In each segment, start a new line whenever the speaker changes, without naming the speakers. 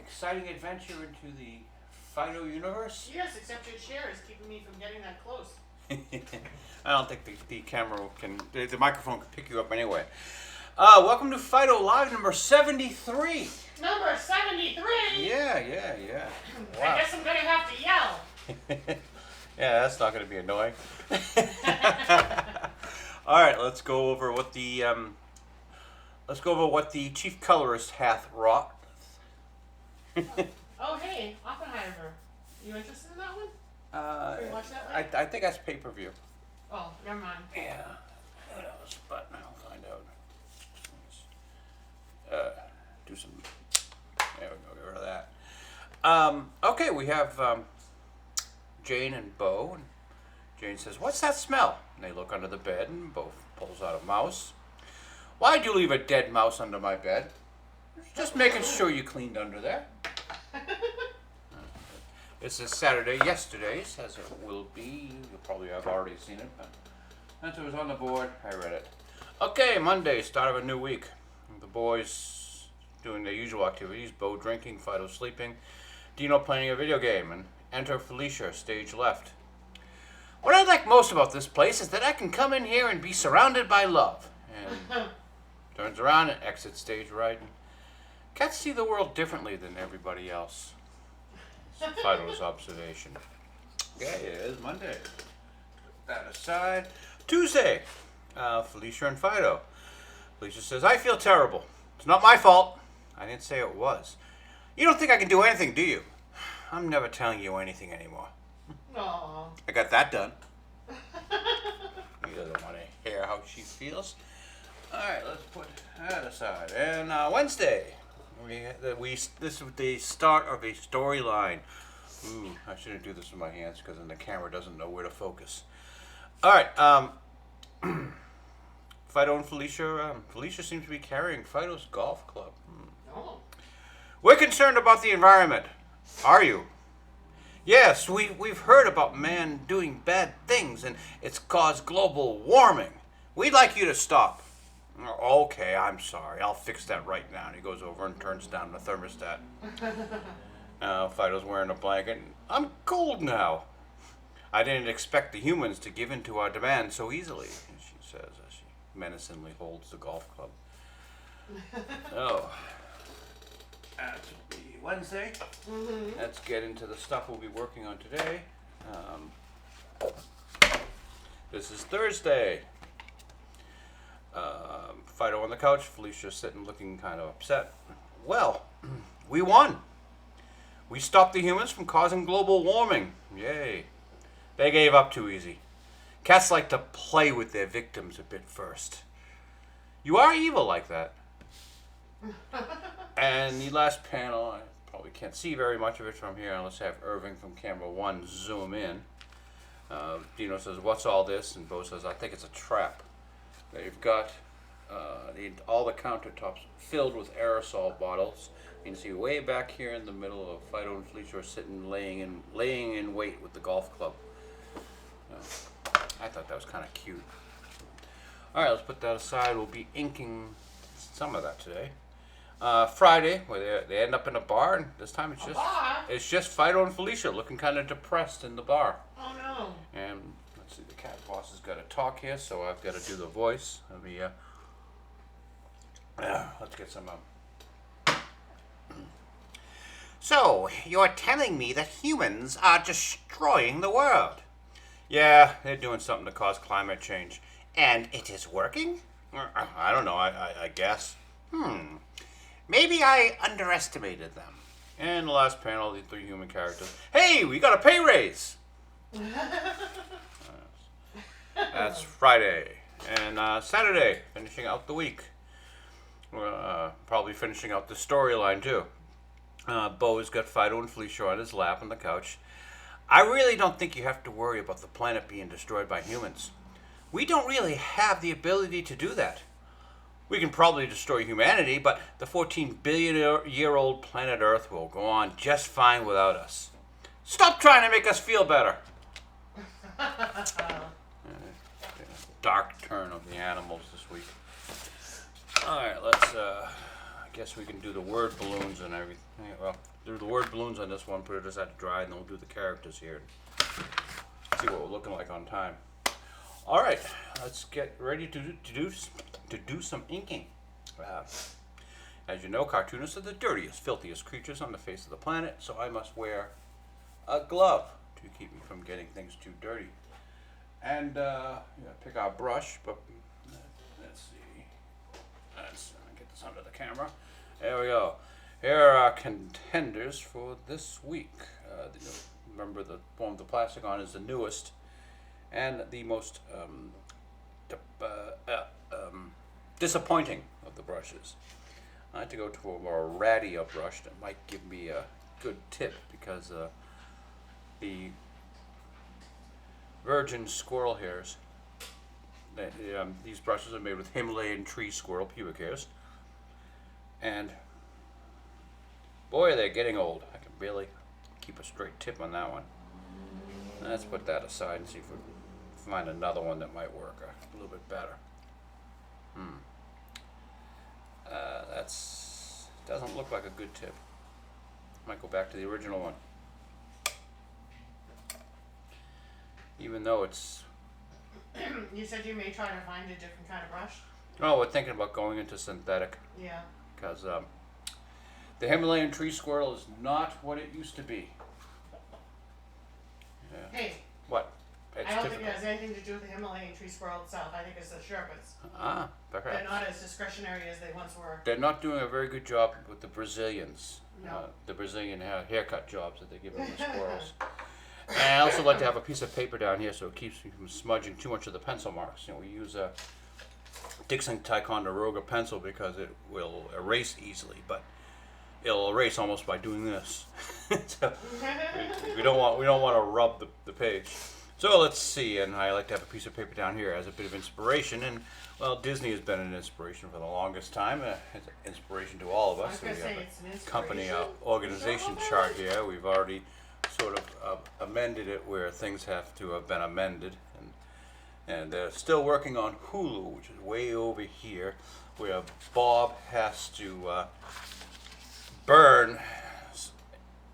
exciting adventure into the Fido universe.
Yes, except your chair is keeping me from getting that close.
I don't think the camera can, the microphone can pick you up anyway. Welcome to Fido Live number 73.
Number 73?
Yeah. Wow.
I guess I'm going to have to yell.
Yeah, that's not going to be annoying. All right, let's go over what the chief colorist hath wrought.
Oh, hey, Oppenheimer. You interested in that one? Can we watch that later?
I think that's pay-per-view.
Oh, never mind.
Yeah, who knows, but I'll find out. Do some, there we go, get rid of that. Okay, we have Jane and Bo, and Jane says, "What's that smell?" And they look under the bed, and Bo pulls out a mouse. "Why'd you leave a dead mouse under my bed?" "Just making sure you cleaned under there." This is Saturday, yesterday's, as it will be. You probably have already seen it, but since it was on the board, I read it. Okay, Monday, start of a new week. The boys doing their usual activities. Bo drinking, Fido sleeping, Dino playing a video game, and enter Felicia, stage left. "What I like most about this place is that I can come in here and be surrounded by love." And turns around and exits stage right. Cats see the world differently than everybody else. It's Fido's observation. Okay, it is Monday. Put that aside. Tuesday, Felicia and Fido. Felicia says, "I feel terrible. It's not my fault." "I didn't say it was." "You don't think I can do anything, do you?" "I'm never telling you anything anymore."
Aww.
I got that done. He doesn't want to hear how she feels. All right, let's put that aside. And Wednesday, this is the start of a storyline. Ooh, I shouldn't do this with my hands because then the camera doesn't know where to focus. All right, Fido and Felicia. Felicia seems to be carrying Fido's golf club.
Oh.
"We're concerned about the environment. Are you?" "Yes, we've heard about man doing bad things and it's caused global warming. We'd like you to stop." "Okay, I'm sorry. I'll fix that right now." And he goes over and turns down the thermostat. Fido's wearing a blanket. "I'm cold now. I didn't expect the humans to give in to our demands so easily," she says as she menacingly holds the golf club. So, that's Wednesday.
Mm-hmm.
Let's get into the stuff we'll be working on today. This is Thursday. Fido on the couch, Felicia sitting looking kind of upset. "Well, we won. We stopped the humans from causing global warming. Yay. They gave up too easy. Cats like to play with their victims a bit first. You are evil like that." And the last panel, I probably can't see very much of it from here unless I have Irving from camera 1 zoom in. Dino says, "What's all this?" And Bo says, "I think it's a trap." They've got all the countertops filled with aerosol bottles. You can see way back here in the middle of Fido and Felicia are sitting laying in wait with the golf club. I thought that was kind of cute. All right, let's put that aside. We'll be inking some of that today. Friday, where they end up in a bar, and this time it's just Fido and Felicia looking kind of depressed in the bar.
Oh no.
And let's see, the cat boss has got to talk here, so I've got to do the voice. Let me, let's get some. "So, you're telling me that humans are destroying the world?" "Yeah, they're doing something to cause climate change." "And it is working?" "I don't know, I guess." "Maybe I underestimated them." And the last panel, the 3 human characters. "Hey, we got a pay raise!" That's Friday. And Saturday, finishing out the week. Probably finishing out the storyline too. Bo's got Fido and Felicia on his lap on the couch. "I really don't think you have to worry about the planet being destroyed by humans. We don't really have the ability to do that. We can probably destroy humanity, but the 14 billion-year-old planet Earth will go on just fine without us. Stop trying to make us feel better." Dark turn of the animals this week. All right, let's guess we can do the word balloons and everything. Well, do the word balloons on this one, put it just out to dry, and then we'll do the characters here. See what we're looking like on time. All right, let's get ready to do some inking. As you know, cartoonists are the dirtiest, filthiest creatures on the face of the planet, so I must wear a glove to keep me from getting things too dirty. And pick our brush, but let's see. Let's get this under the camera. There we go. Here are our contenders for this week. Remember, the one with the plastic on is the newest and the most disappointing of the brushes. I like to go to a more rattier brush that might give me a good tip, because the virgin squirrel hairs, these brushes are made with Himalayan tree squirrel pubic hairs, and boy, they're getting old. I can barely keep a straight tip on that one. Let's put that aside and see if we can find another one that might work a little bit better. That's doesn't look like a good tip. Might go back to the original one, even though it's.
You said you may try to find a different kind of brush.
Oh, we're thinking about going into synthetic.
Yeah.
Because the Himalayan tree squirrel is not what it used to be. Yeah.
Hey.
What? It's
I don't
difficult.
think it has anything to do with the Himalayan tree squirrel itself. I think it's the Sherpas.
Ah, perhaps.
They're not as discretionary as they once were.
They're not doing a very good job with the Brazilians.
No.
The Brazilian haircut jobs that they give them the squirrels. And I also like to have a piece of paper down here so it keeps me from smudging too much of the pencil marks. We use a Dixon Ticonderoga pencil because it will erase easily, but it'll erase almost by doing this. So we don't want to rub the page. So let's see, and I like to have a piece of paper down here as a bit of inspiration. And well, Disney has been an inspiration for the longest time. It's an inspiration to all of us.
I was
We
gonna
have
say, it's an
a company
inspiration.
organization chart here. We've already sort of amended it where things have to have been amended, and they're still working on Hulu, which is way over here, where Bob has to burn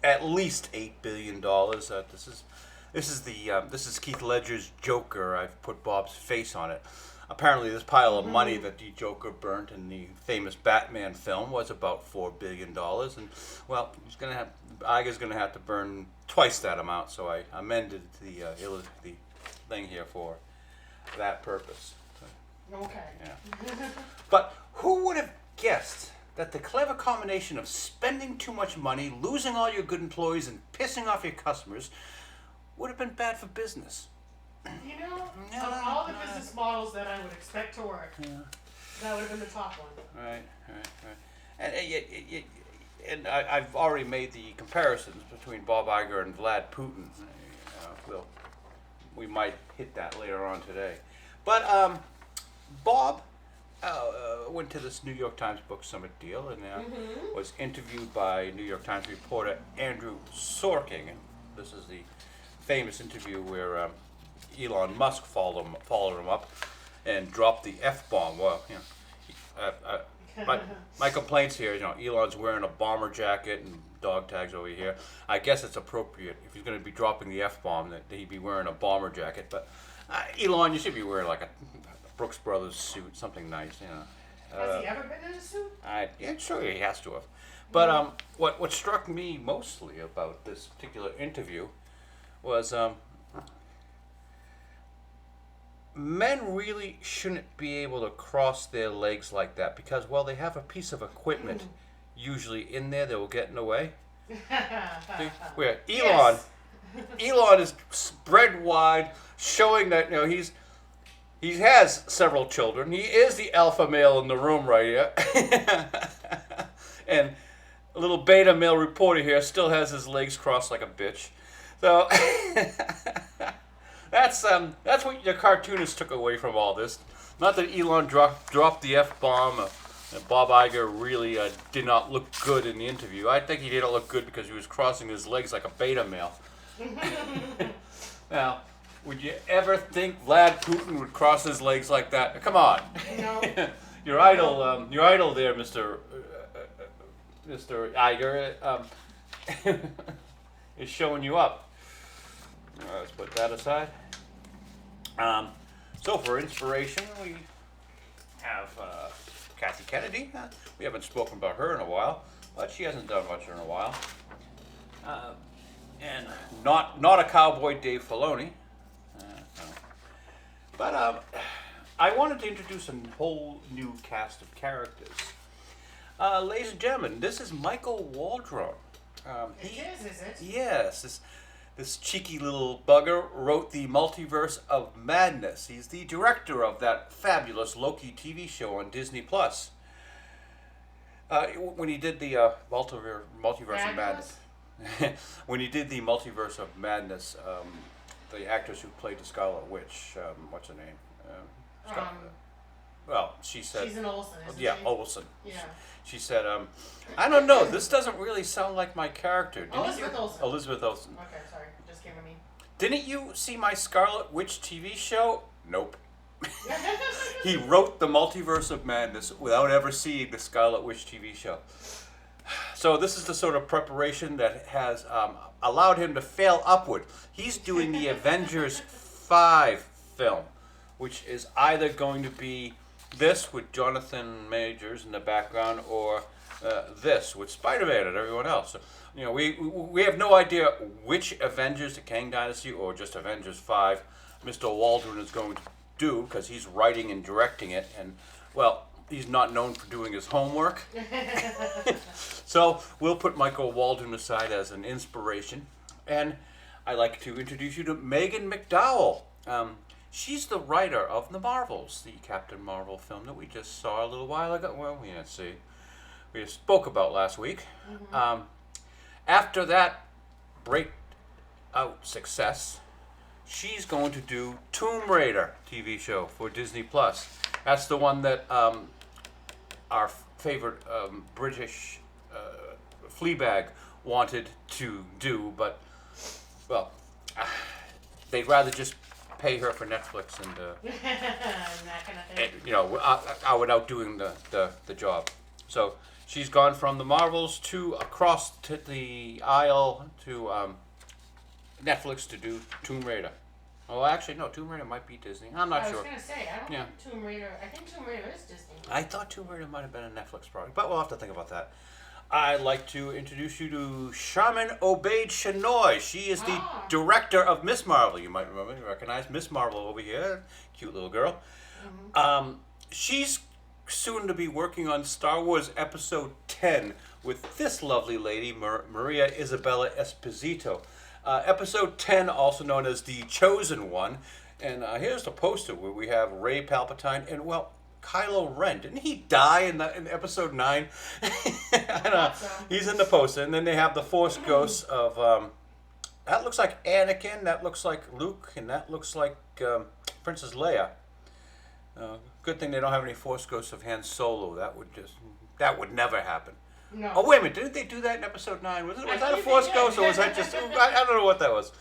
at least $8 billion. This is Keith Ledger's Joker. I've put Bob's face on it. Apparently, this pile of money that the Joker burnt in the famous Batman film was about $4 billion, and well, Iger's going to have to burn twice that amount. So I amended the thing here for that purpose.
Okay.
Yeah. But who would have guessed that the clever combination of spending too much money, losing all your good employees, and pissing off your customers would have been bad for business?
Of all the business models that I would expect to work, that would have been the top one.
Right. And I've already made the comparisons between Bob Iger and Vlad Putin. We might hit that later on today. But Bob went to this New York Times Book Summit deal and was interviewed by New York Times reporter Andrew Sorking. And this is the famous interview where Elon Musk followed him up and dropped the F-bomb. Well, my complaints here, Elon's wearing a bomber jacket and dog tags over here. I guess it's appropriate if he's going to be dropping the F-bomb that he be wearing a bomber jacket. But Elon, you should be wearing like a Brooks Brothers suit, something nice,
Has he ever been in a suit?
Yeah, sure, he has to have. But what struck me mostly about this particular interview was men really shouldn't be able to cross their legs like that because, well, they have a piece of equipment usually in there that will get in the way. See, where Elon is spread wide, showing that he has several children. He is the alpha male in the room right here, and a little beta male reporter here still has his legs crossed like a bitch. So that's what your cartoonist took away from all this. Not that Elon dropped the F-bomb. Bob Iger really did not look good in the interview. I think he didn't look good because he was crossing his legs like a beta male. Now, would you ever think Vlad Putin would cross his legs like that? Come on.
No.
Your idol there, Mr. Mr. Iger is showing you up. Let's put that aside. So for inspiration, we have Kathy Kennedy. We haven't spoken about her in a while, but she hasn't done much in a while. And not a cowboy, Dave Filoni. No. But I wanted to introduce a whole new cast of characters. Ladies and gentlemen, this is Michael Waldron.
Is it?
Yes, this cheeky little bugger wrote the Multiverse of Madness. He's the director of that fabulous Loki TV show on Disney Plus. When he did the Multiverse of Madness, when he did the Multiverse of Madness, the actress who played the Scarlet Witch, what's her name? Well, she said.
She's an Olsen, isn't
yeah,
she?
Olsen.
Yeah.
She said, I don't know, this doesn't really sound like my character.
Elizabeth Olsen.
Elizabeth Olsen.
Okay, sorry. It just came to me.
Didn't you see my Scarlet Witch TV show? Nope. He wrote the Multiverse of Madness without ever seeing the Scarlet Witch TV show. So this is the sort of preparation that has allowed him to fail upward. He's doing the Avengers 5 film, which is either going to be this with Jonathan Majors in the background, or this with Spider-Man and everyone else. So, you know, we have no idea which Avengers, the Kang Dynasty, or just Avengers 5, Mr. Waldron is going to do, because he's writing and directing it, and, well, he's not known for doing his homework. So we'll put Michael Waldron aside as an inspiration. And I'd like to introduce you to Megan McDowell. She's the writer of The Marvels, the Captain Marvel film that we just saw a little while ago. Well, we didn't see. We just spoke about last week. Mm-hmm. After that breakout success, she's going to do Tomb Raider TV show for Disney Plus. That's the one that our favorite British Fleabag wanted to do, but, well, they'd rather just pay her for Netflix and,
that kind of thing.
you know, without doing the job. So she's gone from the Marvels to across to the aisle to Netflix to do Tomb Raider. Oh, actually, no, Tomb Raider might be Disney. I'm not sure.
I was going to say, I don't think Tomb Raider, I think Tomb Raider is Disney.
I thought Tomb Raider might have been a Netflix product, but we'll have to think about that. I'd like to introduce you to Charmin Obaid Chinoy. She is the director of Miss Marvel. You might remember, you recognize Miss Marvel over here. Cute little girl. Mm-hmm. She's soon to be working on Star Wars Episode 10 with this lovely lady, Maria Isabella Esposito. Episode 10, also known as The Chosen One. And here's the poster where we have Rey Palpatine and, well, Kylo Ren. Didn't he die in episode 9? I don't know. He's in the poster. And then they have the Force ghosts of, that looks like Anakin, that looks like Luke, and that looks like Princess Leia. Good thing they don't have any Force ghosts of Han Solo. That would never happen.
No.
Oh, wait a minute. Didn't they do that in episode 9? Was that a Force ghost, or was that just... I don't know what that was.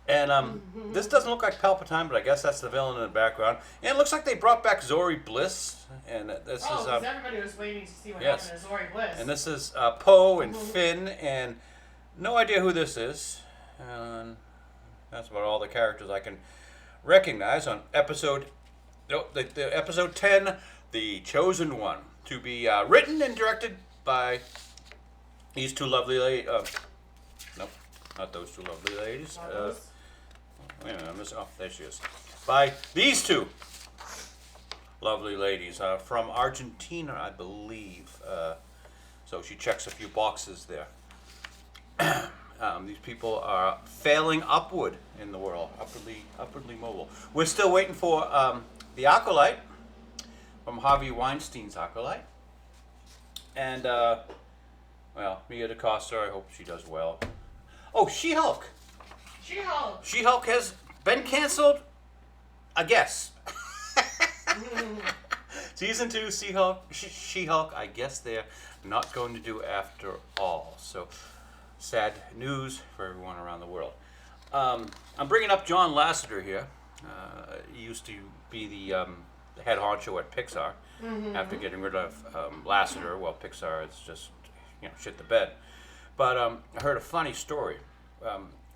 And this doesn't look like Palpatine, but I guess that's the villain in the background. And it looks like they brought back Zori Bliss. And this is...
because everybody was waiting to see what happened to Zori Bliss.
And this is Poe and Finn, and no idea who this is. And that's about all the characters I can recognize on episode... No, the episode 10, The Chosen One, to be written and directed by these two lovely ladies. Nope, not those two lovely ladies. Wait a minute, there she is. By these two lovely ladies from Argentina, I believe. So she checks a few boxes there. These people are failing upward in the world, upwardly mobile. We're still waiting for The Acolyte from Harvey Weinstein's Acolyte. And, well, Mia DaCosta, I hope she does well. Oh, She-Hulk.
She-Hulk.
She-Hulk has been canceled, I guess. Season 2, She-Hulk, I guess they're not going to do after all. So, sad news for everyone around the world. I'm bringing up John Lasseter here. He used to be the head honcho at Pixar. After getting rid of Lasseter, well, Pixar is just, shit the bed. But I heard a funny story.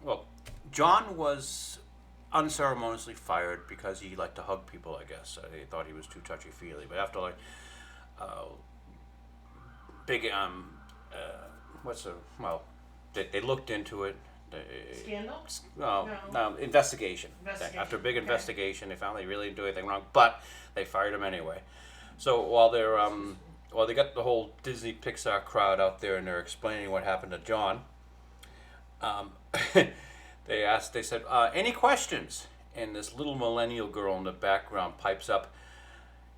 Well, John was unceremoniously fired because he liked to hug people, I guess. They thought he was too touchy-feely. But after big, they looked into it.
Scandal?
No, investigation. After a big
okay.
investigation, they found they really didn't do anything wrong, but they fired him anyway. So while they got the whole Disney Pixar crowd out there and they're explaining what happened to John, they said, any questions? And this little millennial girl in the background pipes up,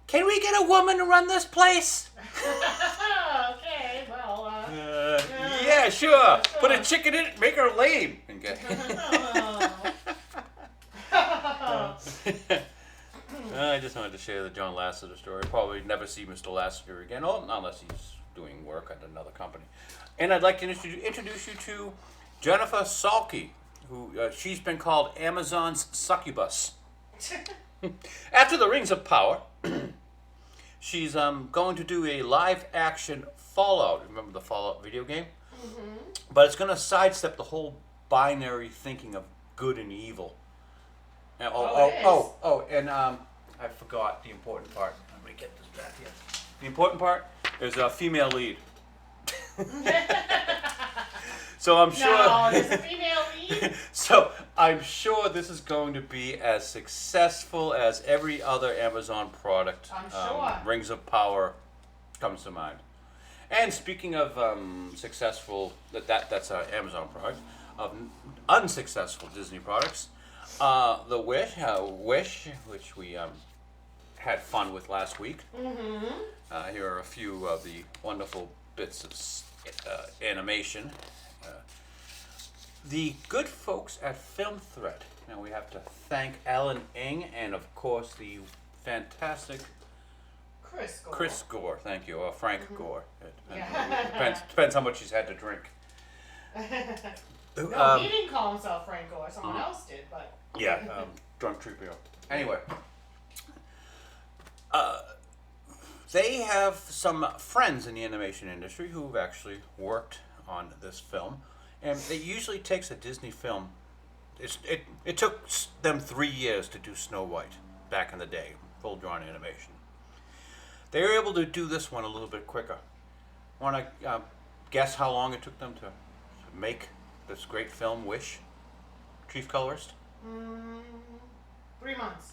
can we get a woman to run this place?
Okay, well,
yeah, sure. Put a chicken in it, make her lame. I just wanted to share the John Lasseter story. Probably never see Mr. Lasseter again, unless he's doing work at another company. And I'd like to introduce you to Jennifer Salke, who she's been called Amazon's succubus. After the Rings of Power, she's going to do a live-action Fallout. Remember the Fallout video game? Mm-hmm. But it's going to sidestep the whole binary thinking of good and evil. And, and I forgot the important part. I'm going to get this back here. The important part is a female lead. So I'm sure.
No, there's a female lead.
So I'm sure this is going to be as successful as every other Amazon product.
I'm sure.
Rings of Power comes to mind. And speaking of successful, that's an Amazon product. Of unsuccessful Disney products, the Wish, which we had fun with last week. Mm-hmm. Here are a few of the wonderful bits of animation. The good folks at Film Threat. Now we have to thank Alan Ng and of course the fantastic Chris Gore. Thank you, or Frank Gore. It depends how much he's had to drink.
No, he didn't call himself Frank Gore. Someone else did, but
yeah, drunk Tripio. Anyway, they have some friends in the animation industry who've actually worked on this film, and it usually takes a Disney film. It took them 3 years to do Snow White back in the day, full drawn animation. They were able to do this one a little bit quicker. Want to guess how long it took them to make this great film, Wish? Chief Colorist?
3 months.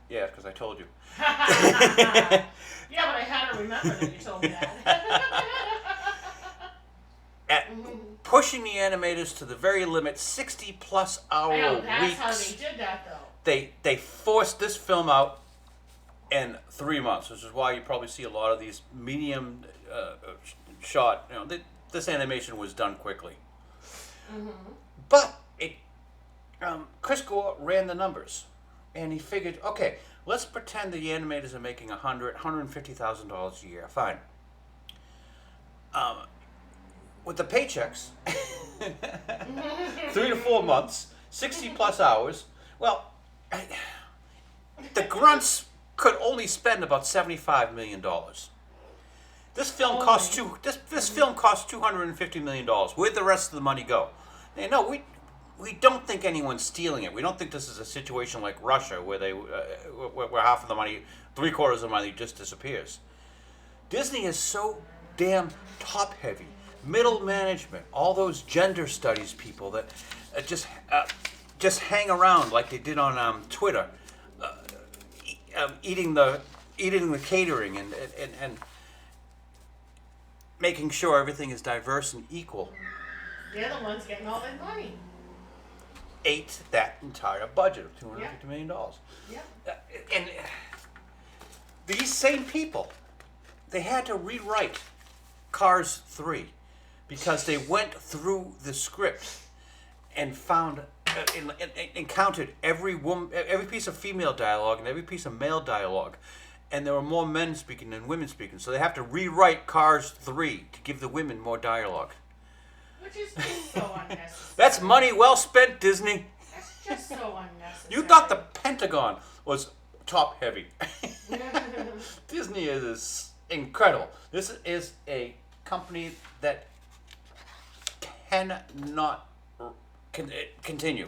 Yeah, because I told you.
Yeah, but I had to remember that you told me that.
Pushing the animators to the very limit, 60-plus hour
I know,
weeks.
that's how they did that, though.
They forced this film out in 3 months, which is why you probably see a lot of these medium shot. This animation was done quickly. Mm-hmm. But Chris Gore ran the numbers, and he figured, okay, let's pretend the animators are making $150,000 a year. Fine. With the paychecks, 3 to 4 months, 60-plus hours. Well, the grunts could only spend about $75 million. This film cost this film cost $250 million. Where'd the rest of the money go? No, we don't think anyone's stealing it. We don't think this is a situation like Russia where where half of the money, 3/4 of the money just disappears. Disney is so damn top heavy. Middle management, all those gender studies people that just hang around like they did on Twitter, eating the catering and making sure everything is diverse and equal.
They're the ones getting all that money.
Ate that entire budget of $250 million.
Yeah.
And these same people, they had to rewrite Cars 3 because they went through the script and found and counted every piece of female dialogue and every piece of male dialogue, and there were more men speaking than women speaking, so they have to rewrite Cars 3 to give the women more dialogue.
Which is just so unnecessary.
That's money well spent, Disney.
That's just so unnecessary.
You thought the Pentagon was top heavy. Disney is incredible. This is a company that cannot continue.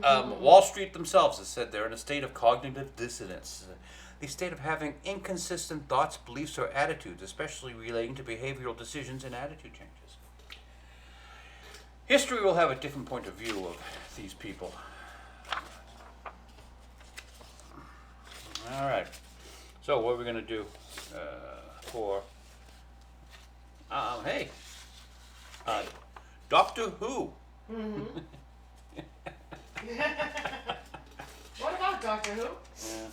Wall Street themselves has said they're in a state of cognitive dissonance, the state of having inconsistent thoughts, beliefs, or attitudes, especially relating to behavioral decisions and attitude changes. History will have a different point of view of these people. All right. So what are we going to do for... hey. Doctor Who.
Mm-hmm. What about Doctor Who?
Yeah.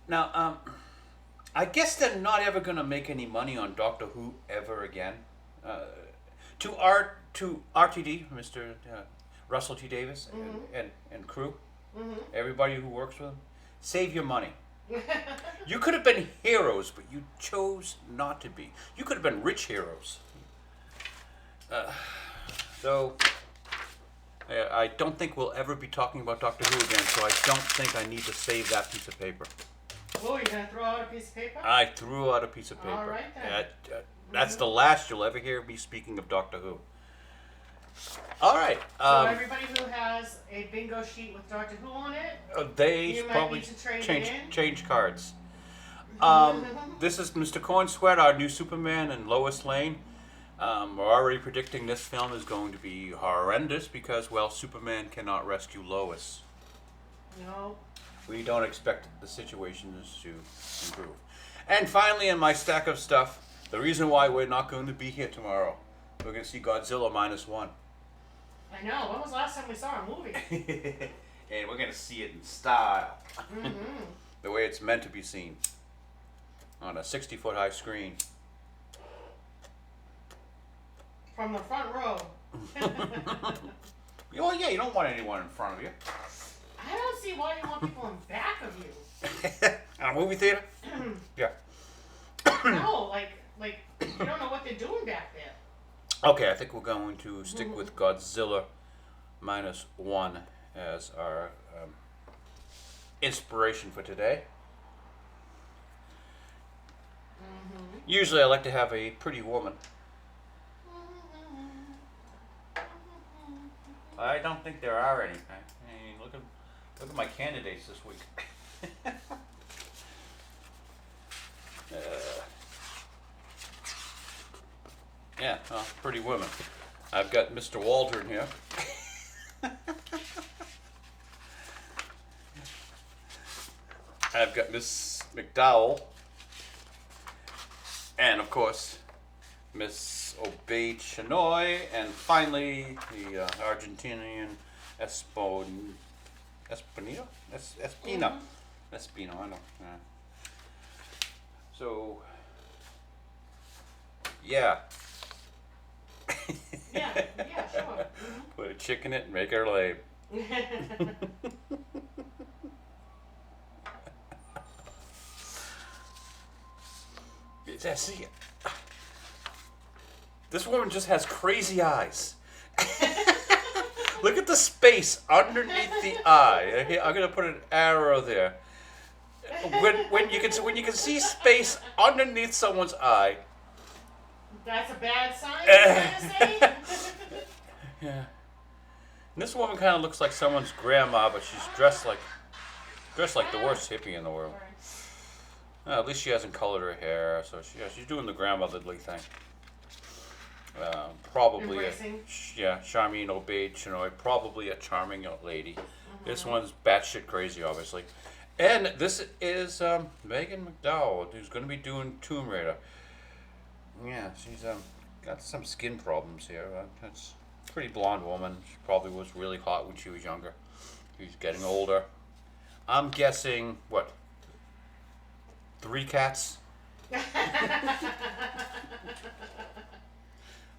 Now, I guess they're not ever going to make any money on Doctor Who ever again. To RTD, Mr. Russell T. Davis, and crew, everybody who works with him, save your money. You could have been heroes, but you chose not to be. You could have been rich heroes. So, I don't think we'll ever be talking about Doctor Who again, so I don't think I need to save that piece of paper.
Oh, you're going to throw out a piece of paper?
I threw out a piece of paper.
All right, then.
That's the last you'll ever hear me speaking of Doctor Who. All right.
So everybody who has a bingo sheet with Doctor Who on it,
they
you might
probably
need to trade it in.
change cards. This is Mr. Cornsweat, our new Superman, and Lois Lane. We're already predicting this film is going to be horrendous because, well, Superman cannot rescue Lois.
No.
We don't expect the situations to improve. And finally, in my stack of stuff, the reason why we're not going to be here tomorrow, we're going to see Godzilla -1.
I know. When was the last time we saw a movie?
And we're going to see it in style. The way it's meant to be seen. On a 60-foot high screen.
From the front row.
Oh, yeah, you don't want anyone in front of you.
I don't see why you want people in back of you.
A movie theater? Yeah.
No, like you don't know what they're doing back there.
Okay, I think we're going to stick with Godzilla -1 as our inspiration for today. Usually I like to have a pretty woman. I don't think there are any. I mean, look at my candidates this week. Yeah, well, pretty women. I've got Mr. Waldron here. I've got Miss McDowell. And, of course, Miss Obeid Chenoy. And finally, the Argentinian Espino, I know. So, yeah.
Yeah, sure.
Put a chick in it and make her lay. See, this woman just has crazy eyes. Look at the space underneath the eye. Okay, I'm gonna put an arrow there. When you can see space underneath someone's eye.
That's a bad sign, you're trying to say?
Yeah. And this woman kind of looks like someone's grandma, but she's dressed like the worst hippie in the world. At least she hasn't colored her hair, so she's doing the grandmotherly thing. Probably Charmaine Obeid Chenoy, probably a charming lady. This one's batshit crazy, obviously. And this is Megan McDowell, who's going to be doing Tomb Raider. Yeah, she's got some skin problems here. That's a pretty blonde woman. She probably was really hot when she was younger. She's getting older. I'm guessing, what, 3 cats?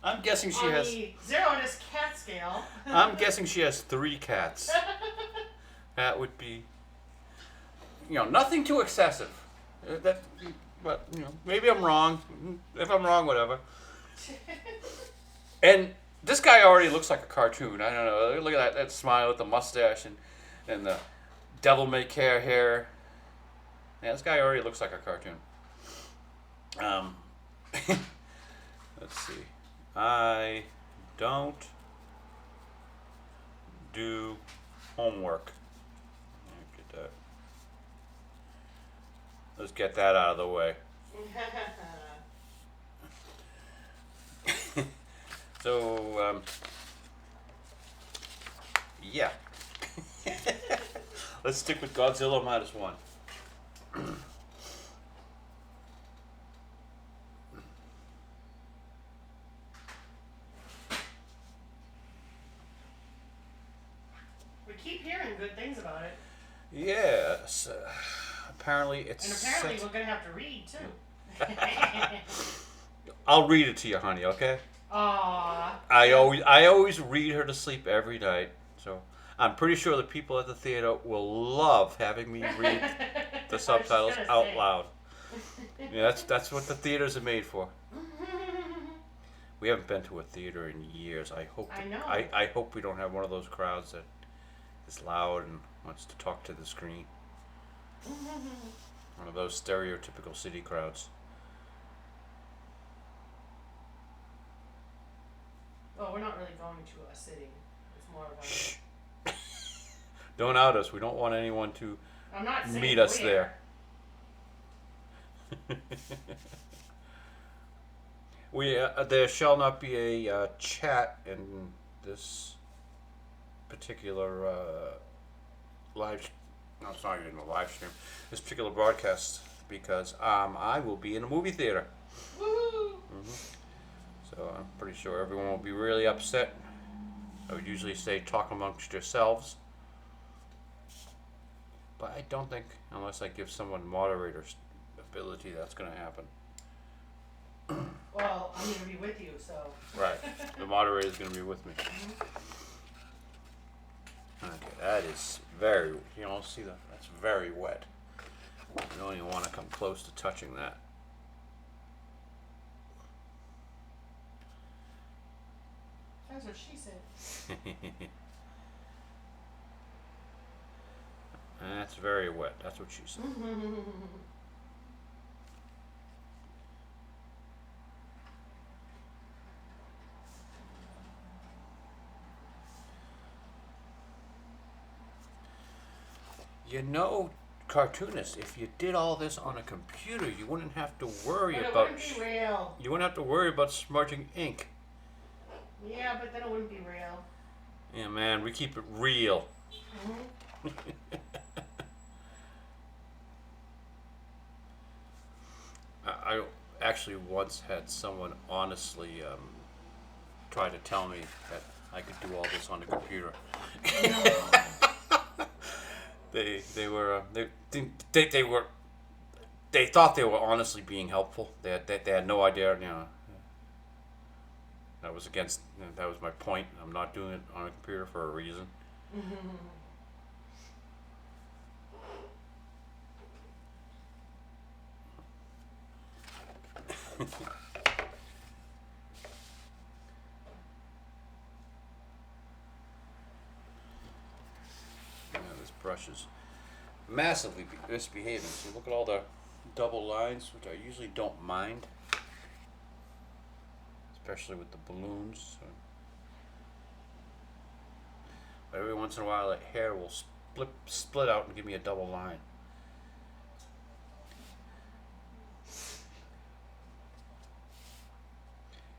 I'm guessing she has...
On the 0 to cat scale.
I'm guessing she has 3 cats. That would be... nothing too excessive. But, maybe I'm wrong. If I'm wrong, whatever. And this guy already looks like a cartoon. I don't know. Look at that smile with the mustache and the devil-may-care hair. Yeah, this guy already looks like a cartoon. Let's see. I don't do homework. Get that. Let's get that out of the way. So, yeah. Let's stick with Godzilla -1.
We keep hearing good things about it.
Yes. Apparently it's
And apparently we're going to have to read, too.
I'll read it to you, honey, okay?
Aww.
I always read her to sleep every night. So I'm pretty sure the people at the theater will love having me read the subtitles out loud. Yeah, that's what the theaters are made for. We haven't been to a theater in years. I hope I hope we don't have one of those crowds that is loud and wants to talk to the screen. One of those stereotypical city crowds.
Well, we're not really going to a city. It's more of a...
Shh. Don't out us. We don't want anyone to
I'm not saying
meet us
where.
there. There shall not be a chat in this particular live. No, it's not even a live stream. This particular broadcast because I will be in a movie theater.
Woohoo!
So I'm pretty sure everyone will be really upset. I would usually say talk amongst yourselves. But I don't think, unless I give someone moderator's ability, that's going to happen.
Well, I'm going to be with you, so...
Right. The moderator's going to be with me. Okay, that is very, you don't see that? That's very wet. You don't even want to come close to touching that.
That's what she said.
That's very wet. That's what she said. You know, cartoonist, if you did all this on a computer, you wouldn't have to worry
But it
about.
wouldn't be real.
You wouldn't have to worry about smudging ink.
Yeah, but then it wouldn't be real.
Yeah, man, we keep it real. I actually once had someone honestly try to tell me that I could do all this on the computer. They thought they were honestly being helpful. They had no idea, you know. That was that was my point. I'm not doing it on a computer for a reason. Yeah, this brush is massively misbehaving. So look at all the double lines, which I usually don't mind, especially with the balloons. So. But every once in a while, that hair will split out and give me a double line.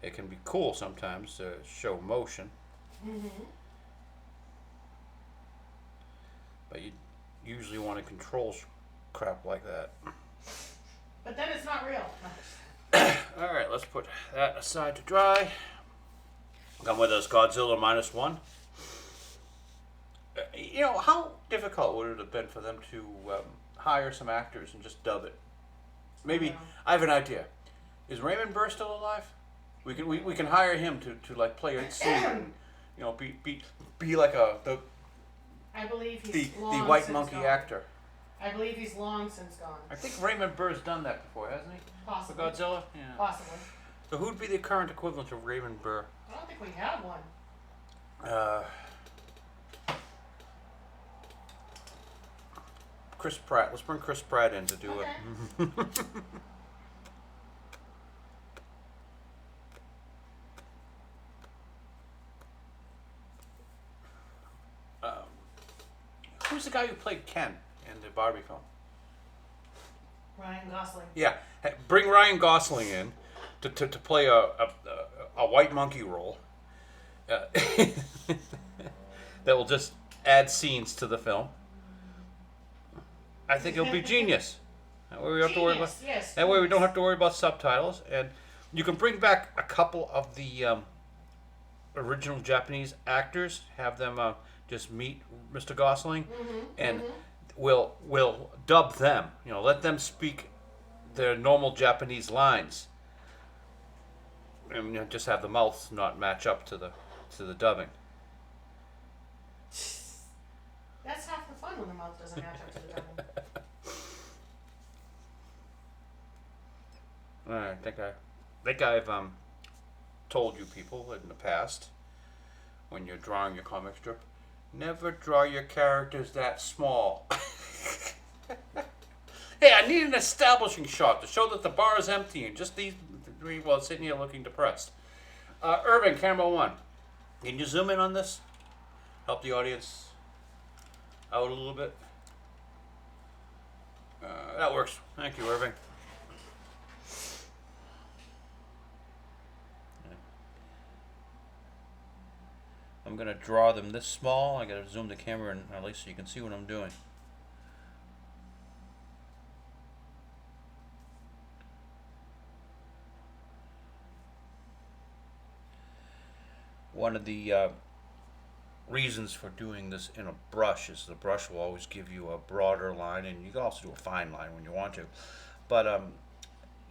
It can be cool sometimes to show motion. But you usually want to control crap like that.
But then it's not real.
Alright, let's put that aside to dry. Come with us, Godzilla -1. You know, how difficult would it have been for them to hire some actors and just dub it? Maybe, I have an idea. Is Raymond Burr still alive? We can hire him to like play a scene and, you know, be like
I believe he's
the
long
white
since
monkey
gone.
actor.
I believe he's long since gone.
I think Raymond Burr's done that before, hasn't he?
Possibly.
For Godzilla? Yeah.
Possibly.
So who'd be the current equivalent of Raymond Burr?
I don't think we have one.
Chris Pratt. Let's bring Chris Pratt in to do
Okay.
it. was the guy who played Ken in the Barbie film?
Ryan Gosling.
Yeah, bring Ryan Gosling in to play a white monkey role. That will just add scenes to the film. I think it'll be genius. That way we don't have to worry about.
Yes.
That way we don't have to worry about subtitles, and you can bring back a couple of the original Japanese actors. Have them just meet Mr. Gosling, and we'll dub them. You know, let them speak their normal Japanese lines, and just have the mouths not match up to the dubbing.
That's half the fun when the mouth doesn't match up to the dubbing.
I think I've told you people in the past, when you're drawing your comic strip, never draw your characters that small. Hey, I need an establishing shot to show that the bar is empty and just these three while sitting here looking depressed. Irving, camera one. Can you zoom in on this? Help the audience out a little bit. That works. Thank you, Irving. I'm going to draw them this small. I got to zoom the camera in at least so you can see what I'm doing. One of the reasons for doing this in a brush is the brush will always give you a broader line, and you can also do a fine line when you want to. But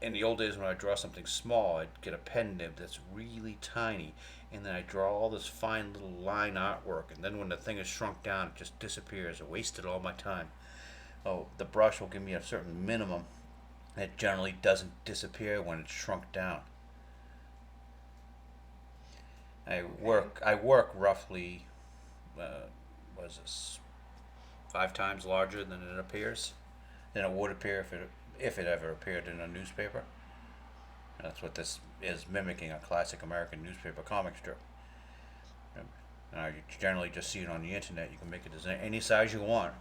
in the old days when I draw something small, I'd get a pen nib that's really tiny, and then I draw all this fine little line artwork, and then when the thing is shrunk down, it just disappears. I wasted all my time. Oh, the brush will give me a certain minimum, and it generally doesn't disappear when it's shrunk down. I work roughly, what is this, 5 times larger than it appears, than it would appear if it ever appeared in a newspaper. And that's what this is, mimicking a classic American newspaper comic strip. Now you generally just see it on the internet. You can make it as any size you want.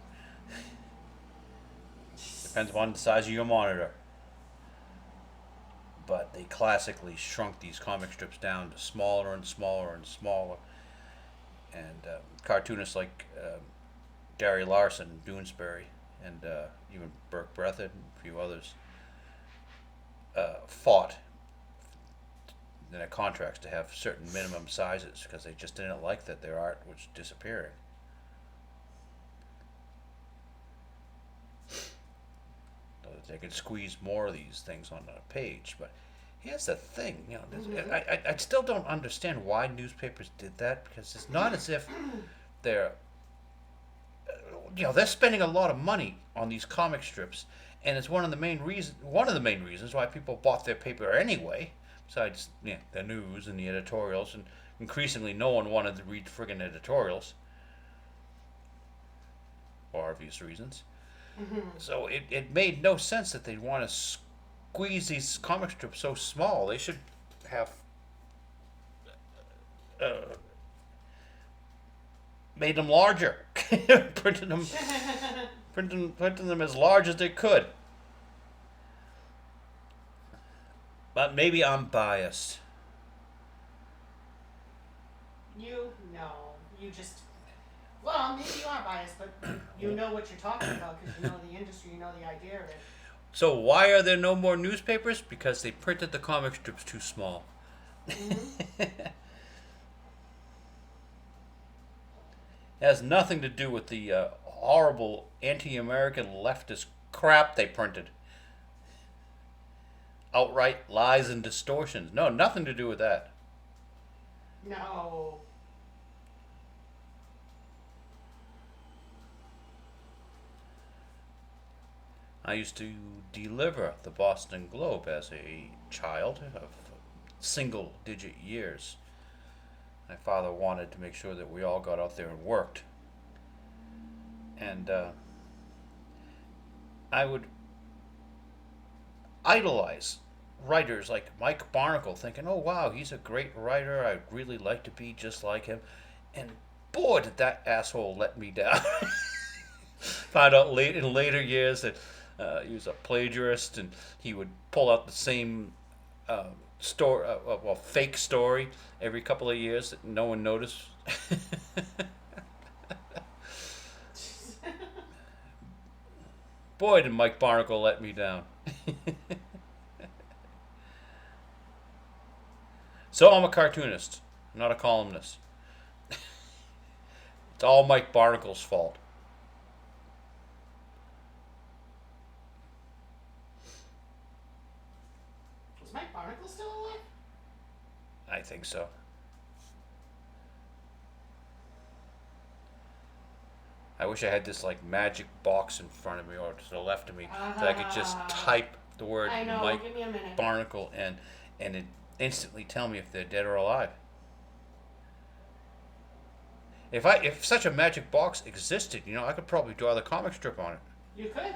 Depends upon the size of your monitor. But they classically shrunk these comic strips down to smaller and smaller and smaller. And cartoonists like Gary Larson, Doonesbury, and even Burke Breathitt and a few others fought in their contracts to have certain minimum sizes because they just didn't like that their art was disappearing. They could squeeze more of these things on a page, but here's the thing, you know, I still don't understand why newspapers did that, because it's not as if they're, you know, they're spending a lot of money on these comic strips, and it's one of the main reasons why people bought their paper anyway, besides, you know, the news and the editorials, and increasingly no one wanted to read friggin' editorials, for obvious reasons. So it made no sense that they'd want to squeeze these comic strips so small. They should have made them larger, printed them as large as they could. But maybe I'm biased.
Well, maybe you are biased, but you know what you're talking about because you know the industry, you know the idea of it.
So why are there no more newspapers? Because they printed the comic strips too small. It has nothing to do with the horrible anti-American leftist crap they printed. Outright lies and distortions. No, nothing to do with that.
No.
I used to deliver the Boston Globe as a child of single-digit years. My father wanted to make sure that we all got out there and worked. And I would idolize writers like Mike Barnacle, thinking, oh wow, he's a great writer, I'd really like to be just like him. And boy, did that asshole let me down. Found out in later years that he was a plagiarist, and he would pull out the same fake story every couple of years that no one noticed. Boy, did Mike Barnacle let me down. So I'm a cartoonist, not a columnist. It's all Mike Barnacle's fault.
Is Mike Barnacle still alive?
I think so. I wish I had this like magic box in front of me or to the left of me that I could just type the word
I know,
Mike
give me a minute.
Barnacle and it instantly tell me if they're dead or alive. If such a magic box existed, I could probably draw the comic strip on it.
You could.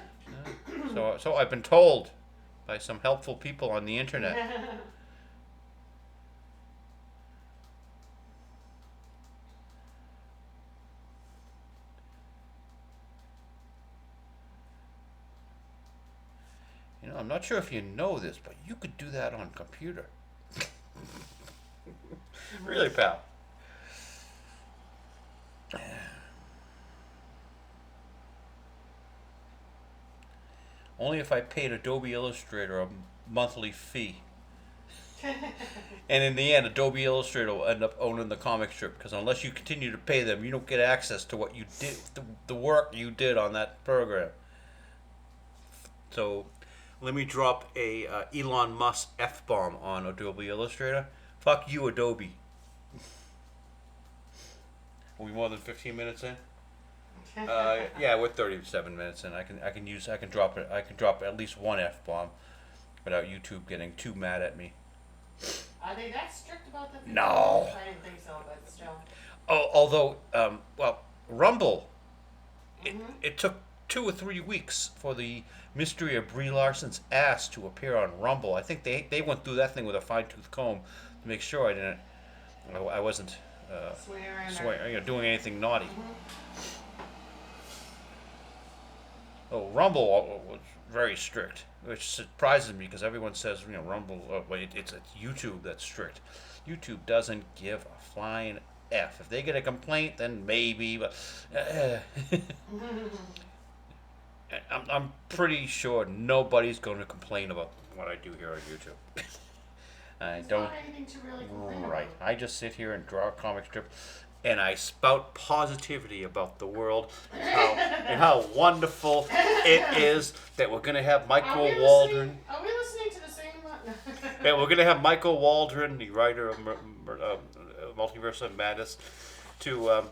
So I've been told by some helpful people on the internet. I'm not sure if you know this, but you could do that on computer. Really, pal. Only if I paid Adobe Illustrator a monthly fee. And in the end, Adobe Illustrator will end up owning the comic strip, because unless you continue to pay them, you don't get access to what you did, the work you did on that program. So, let me drop a Elon Musk F-bomb on Adobe Illustrator. Fuck you, Adobe. Are we more than 15 minutes in? Yeah, we're 37 minutes in. I can drop at least one F-bomb without YouTube getting too mad at me.
Are they that strict about the?
No.
I didn't think so, but still.
Although, Rumble, it took 2 or 3 weeks for the mystery of Brie Larson's ass to appear on Rumble. I think they went through that thing with a fine-tooth comb to make sure I wasn't swearing, doing anything naughty. Oh, Rumble was very strict, which surprises me because everyone says Rumble. It's YouTube that's strict. YouTube doesn't give a flying F. If they get a complaint, then maybe, but I'm pretty sure nobody's going to complain about what I do here on YouTube.
There's not anything to really complain
Right.
about.
I just sit here and draw a comic strip, and I spout positivity about the world and how wonderful it is that we're going to have Michael Waldron.
Are we listening to the same one?
Yeah, we're going to have Michael Waldron, the writer of Multiverse of Madness, to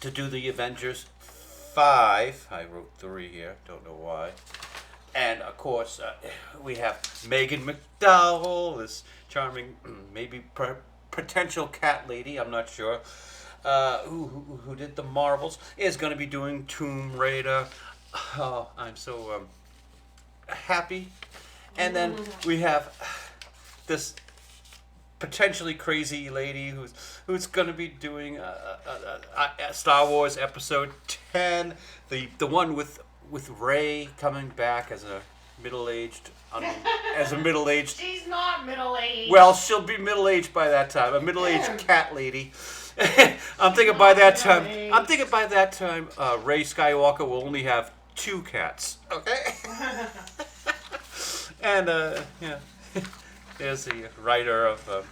do the Avengers 5. I wrote 3 here. Don't know why. And, of course, we have Megan McDowell, this charming, maybe potential cat lady, I'm not sure, who did the Marvels, is going to be doing Tomb Raider. Oh, I'm so happy. And then we have this potentially crazy lady who's going to be doing Star Wars Episode 10, the one with Rey coming back as a middle-aged.
She's not middle-aged.
Well, she'll be middle-aged by that time. A middle-aged cat lady. I'm thinking by that time. Rey Skywalker will only have 2 cats. Okay. And yeah, there's the writer of.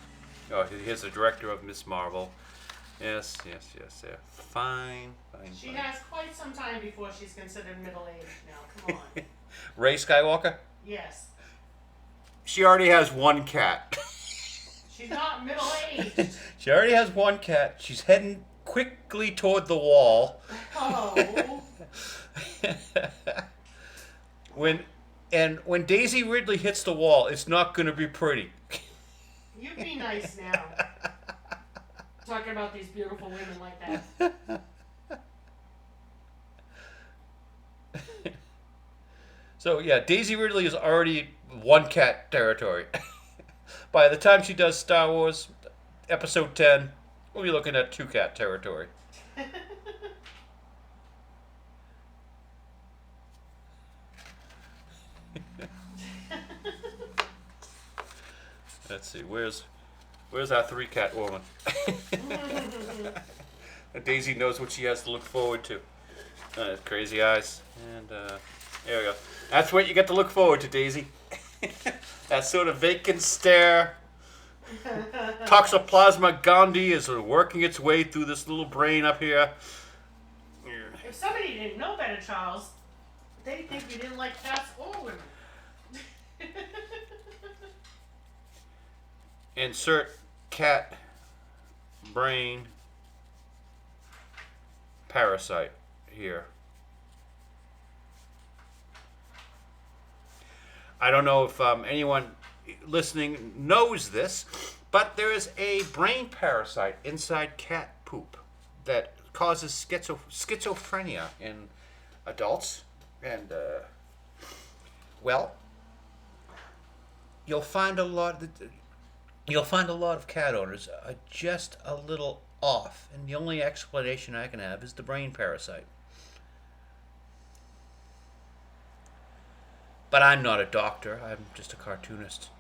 Here's the director of Miss Marvel. Yes. Yeah. Fine.
She has quite some time before she's considered middle-aged now. Come on.
Rey Skywalker?
Yes.
She already has 1 cat.
She's not middle-aged.
She already has 1 cat. She's heading quickly toward the wall.
Oh.
When Daisy Ridley hits the wall, it's not going to be pretty.
You be nice now. Talking about these beautiful women like that.
So yeah, Daisy Ridley is already 1 cat territory. By the time she does Star Wars Episode 10, we'll be looking at 2 cat territory. Let's see. Where's our 3-cat woman? Daisy knows what she has to look forward to. Crazy eyes. And there we go. That's what you get to look forward to, Daisy. That sort of vacant stare. Toxoplasma gondii is working its way through this little brain up here.
If somebody didn't know better, Charles, they'd think you didn't like cats or women.
Insert cat brain parasite here. I don't know if anyone listening knows this, but there is a brain parasite inside cat poop that causes schizophrenia in adults. And, well, you'll find a lot of cat owners are just a little off, and the only explanation I can have is the brain parasite. But I'm not a doctor. I'm just a cartoonist.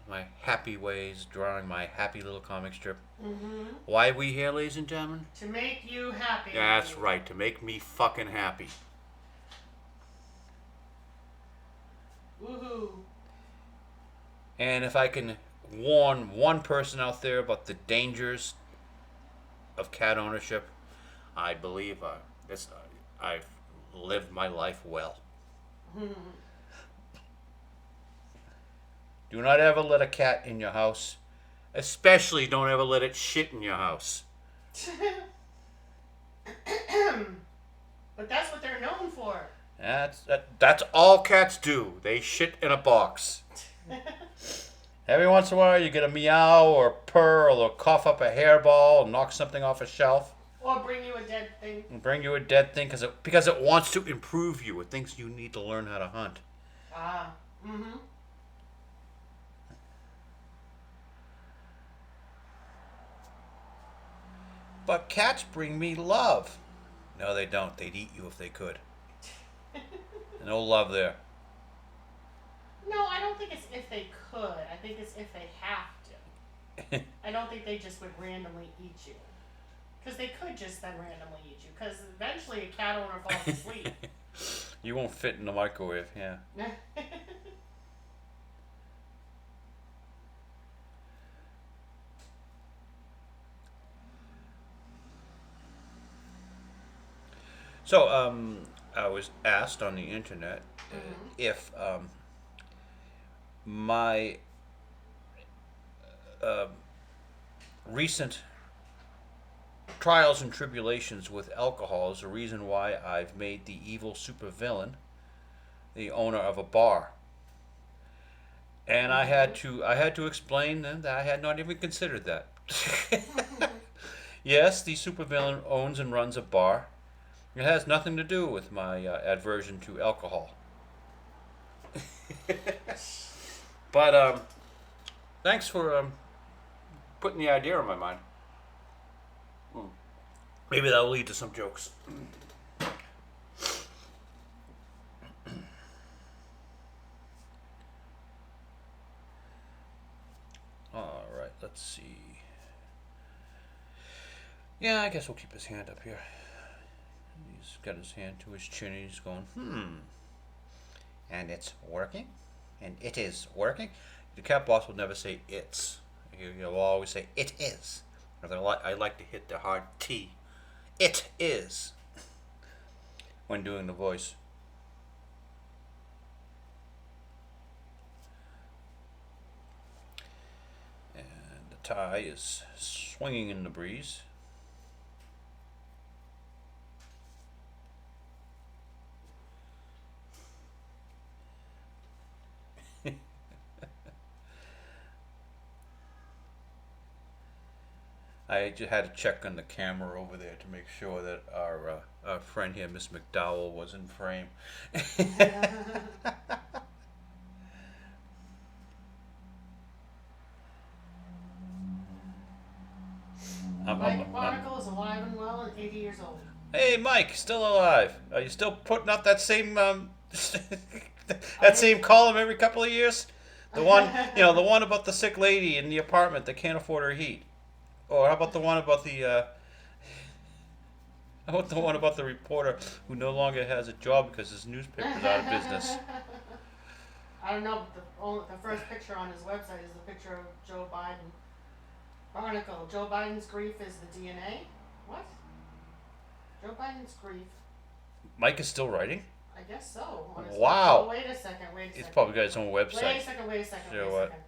My happy ways, drawing my happy little comic strip. Mm-hmm. Why are we here, ladies and gentlemen?
To make you happy.
That's right, to make me fucking happy.
Woohoo.
And if I can warn one person out there about the dangers of cat ownership, I believe I've lived my life well. Do not ever let a cat in your house. Especially don't ever let it shit in your house.
But that's what they're known for.
That's all cats do. They shit in a box. Every once in a while you get a meow or a purr, or they'll cough up a hairball and knock something off a shelf.
Or bring you a dead thing.
Bring you a dead thing because it wants to improve you. It thinks you need to learn how to hunt.
Ah. Mm-hmm.
But cats bring me love. No, they don't. They'd eat you if they could. No love there.
No, I don't think it's if they could. I think it's if they have to. I don't think they just would randomly eat you. Because they could just then randomly eat you. Because eventually a cat owner falls asleep.
You won't fit in the microwave, yeah. So, I was asked on the internet if my recent trials and tribulations with alcohol is the reason why I've made the evil supervillain the owner of a bar. And I had to explain then that I had not even considered that. Yes, the supervillain owns and runs a bar. It has nothing to do with my aversion to alcohol. But thanks for putting the idea in my mind. Maybe that will lead to some jokes. All right, let's see. Yeah, I guess we'll keep his hand up here. He's got his hand to his chin and he's going, And it's working? And it is working? The cat boss will never say it's. He'll always say it is. I like to hit the hard T. It is. When doing the voice. And the tie is swinging in the breeze. I just had to check on the camera over there to make sure that our friend here, Miss McDowell, was in frame.
Mike Barnacle is alive and well and 80 years old.
Hey, Mike, still alive. Are you still putting out that same That same column every couple of years. The one, the one about the sick lady in the apartment that can't afford her heat. Or how about the one about the how about the one about the reporter who no longer has a job because his newspaper's out of business?
I don't know, but the first picture on his website is the picture of Joe Biden. Article, Joe Biden's grief is the DNA? What? Joe Biden's grief.
Mike is still writing?
I guess so. On his
Wow.
Oh, wait a second.
He's probably got his own website.
Wait a second.
Sure
Wait a
what?
second.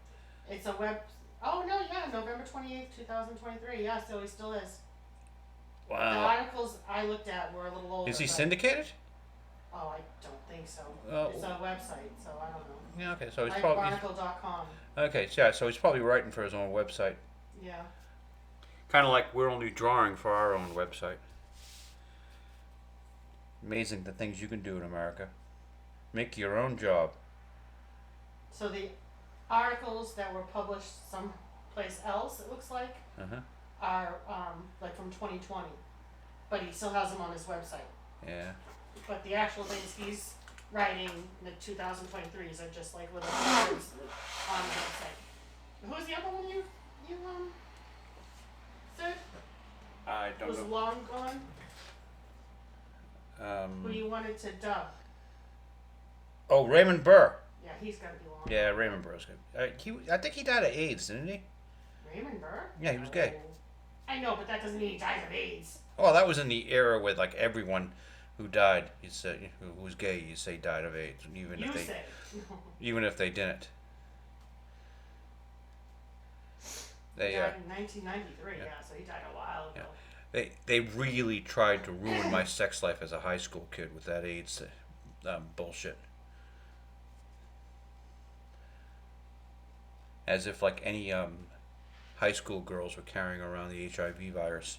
It's a web. Oh, no, yeah, November 28th, 2023. Yeah, so he still is. The
Wow.
articles I looked at were a little older.
Is he
but-
syndicated?
Oh, I don't think so.
Oh.
It's a website, so I don't know.
Yeah, okay, so he's
Like
probably...
Barnacle.com.
Okay, yeah, so he's probably writing for his own website.
Yeah.
Kind of like we're only drawing for our own website. Amazing the things you can do in America. Make your own job.
So the articles that were published someplace else, it looks like,
Uh-huh.
are like from 2020. But he still has them on his website.
Yeah.
But the actual things he's writing, the 2023s, are just like little words on the website. Who's the other one you said
I
was long gone? Who you wanted to dub?
Oh, Raymond Burr.
Yeah, he's got to be long.
Yeah, Raymond Burr's good. I think he died of AIDS, didn't he?
Raymond Burr?
Yeah, he was gay.
Oh. I know, but that doesn't mean he died of AIDS.
Oh, that was in the era with like everyone who died, you say, who was gay, you say died of AIDS, even
You
if they,
say.
even if they didn't.
He
They
died in 1993, yeah, so he died a while ago.
they really tried to ruin my sex life as a high school kid with that AIDS bullshit. As if like any high school girls were carrying around the HIV virus.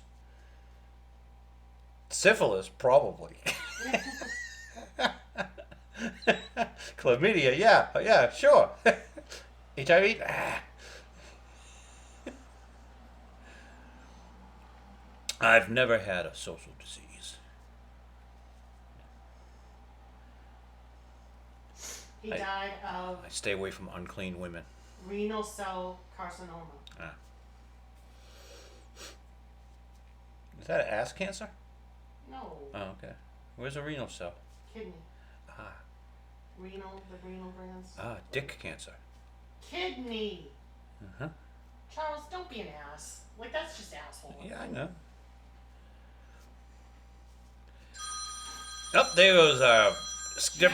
Syphilis, probably. Chlamydia, yeah, sure. HIV, I've never had a social disease.
He died of
I stay away from unclean women.
renal cell carcinoma.
Ah. Is that ass cancer?
No,
Oh, okay. Where's a renal cell?
kidney.
Ah,
The renal glands.
dick cancer.
Kidney.
Uh-huh.
Charles, don't be an ass. Like, that's just asshole.
Yeah, I know. Oh, there goes a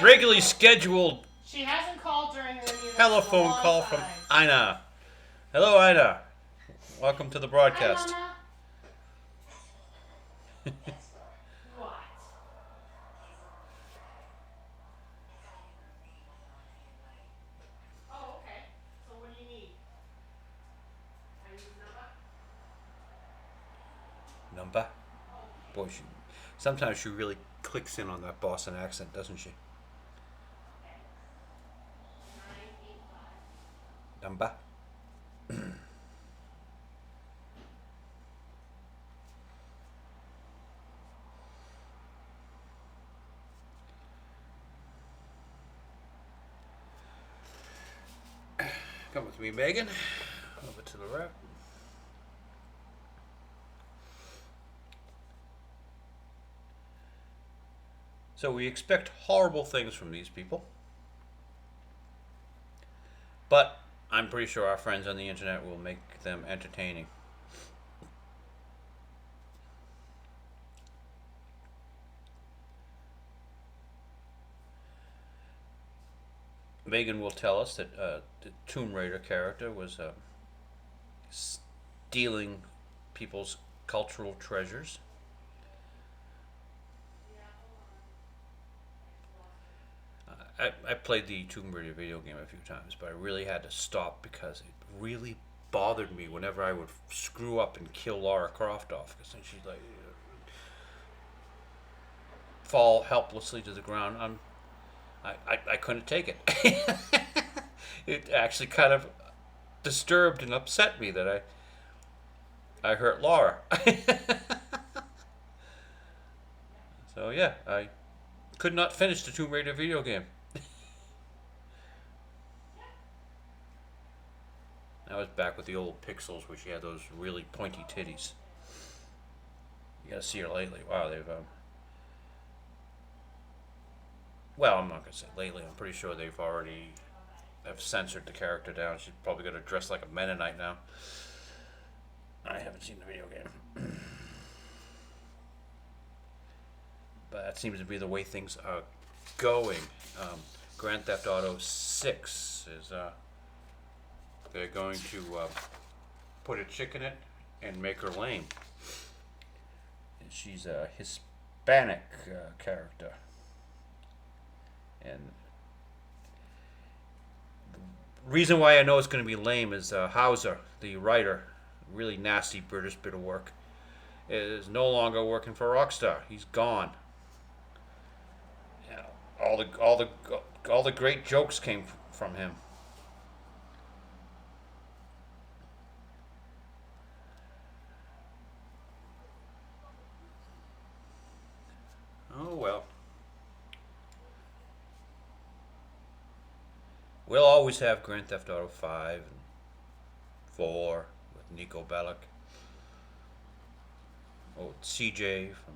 regularly scheduled
She hasn't called during any of this
telephone
in a long
call from
time.
Ina. Hello, Ina. Welcome to the broadcast.
Hi, Mama. What? Oh, okay. So what do you need? I need a number?
Number? Boy, sometimes she really clicks in on that Boston accent, doesn't she?
985.
Number? Come with me, Megan. Over to the right. So we expect horrible things from these people. But I'm pretty sure our friends on the internet will make them entertaining. Megan will tell us that the Tomb Raider character was stealing people's cultural treasures. I played the Tomb Raider video game a few times, but I really had to stop because it really bothered me whenever I would screw up and kill Lara Croft off, because then she'd like fall helplessly to the ground. I couldn't take it. It actually kind of disturbed and upset me that I hurt Laura. So yeah, I could not finish the Tomb Raider video game. That was back with the old Pixels, where she had those really pointy titties. You gotta see her lately. Wow, they've well, I'm not gonna say lately. I'm pretty sure they've already have censored the character down. She's probably gonna dress like a Mennonite now. I haven't seen the video game, but that seems to be the way things are going. Grand Theft Auto 6 is they're going to put a chick in it and make her lame. And she's a Hispanic character. And the reason why I know it's going to be lame is Hauser, the writer, really nasty British bit of work, is no longer working for Rockstar. He's gone. You know, all the great jokes came from him. Oh well. We'll always have Grand Theft Auto 5 and 4 with Nico Bellic. Oh, CJ from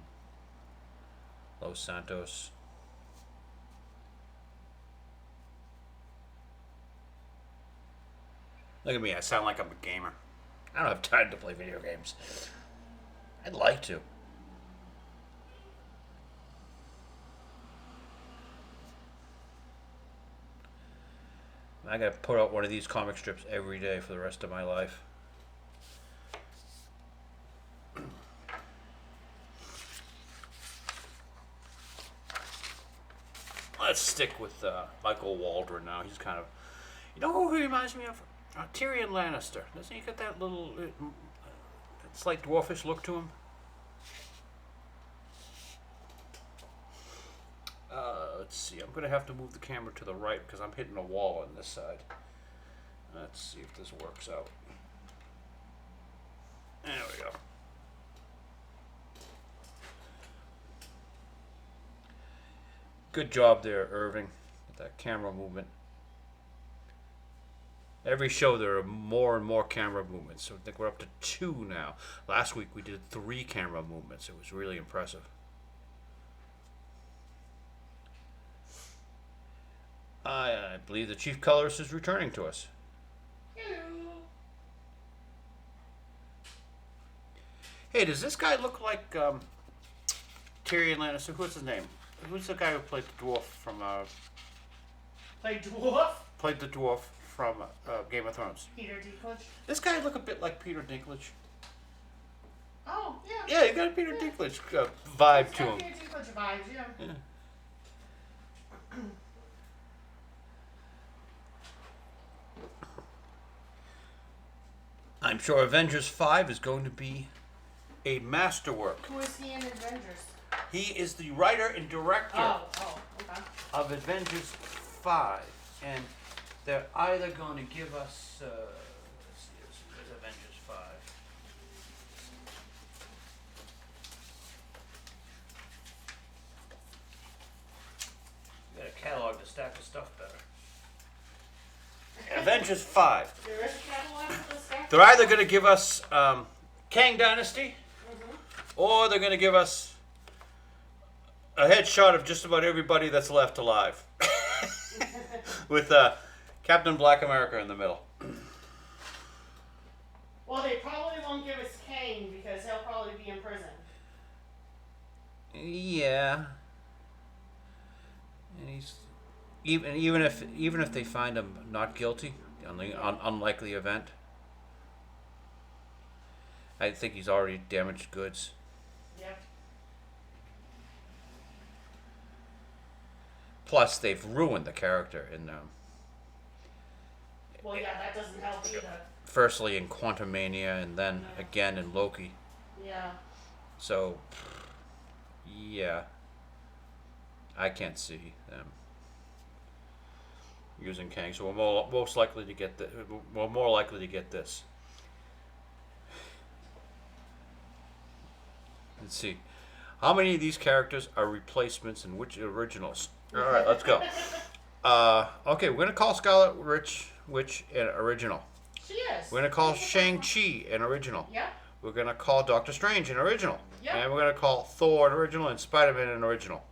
Los Santos. Look at me, I sound like I'm a gamer. I don't have time to play video games. I'd like to. I gotta put out one of these comic strips every day for the rest of my life. Let's stick with Michael Waldron now. He's kind of, you know who he reminds me of? Tyrion Lannister. Doesn't he get that little slight dwarfish look to him? Let's see. I'm gonna have to move the camera to the right because I'm hitting a wall on this side. Let's see if this works out. There we go. Good job there, Irving, with that camera movement. Every show there are more and more camera movements. So I think we're up to 2 now. Last week we did 3 camera movements. It was really impressive. I believe the chief colorist is returning to us.
Hello.
Hey, does this guy look like Tyrion Lannister? What's his name? Who's the guy who played the dwarf from
Play dwarf?
played the dwarf from Game of Thrones?
Peter Dinklage.
This guy look a bit like Peter Dinklage.
Oh, yeah.
Yeah, you got a Peter Dinklage vibe to him.
Peter Dinklage vibes, yeah.
Yeah. I'm sure Avengers 5 is going to be a masterwork.
Who is he in Avengers?
He is the writer and director
Okay.
of Avengers 5. And they're either going to give us, let's see, there's Avengers 5. You got a catalog to stack the stuff better. Avengers 5.
There is a catalog for this guy?
They're either going to give us Kang Dynasty,
Mm-hmm.
or they're going to give us a headshot of just about everybody that's left alive. With Captain Black America in the middle.
Well, they probably won't give us Kane because he'll probably be in prison.
Yeah. And he's even if they find him not guilty on the unlikely event, I think he's already damaged goods.
Yep.
Plus, they've ruined the character in
Well, yeah, that doesn't help either.
firstly in Quantumania and then again in Loki.
Yeah.
So, yeah, I can't see them using Kang. So we're most likely to get we're more likely to get this. Let's see, how many of these characters are replacements and which originals? All right, let's go. Okay, we're gonna call Scarlet Witch an original.
She is.
We're gonna call Shang-Chi an original.
Yep.
We're gonna call Doctor Strange an original.
Yep.
And we're gonna call Thor an original and Spider-Man an original.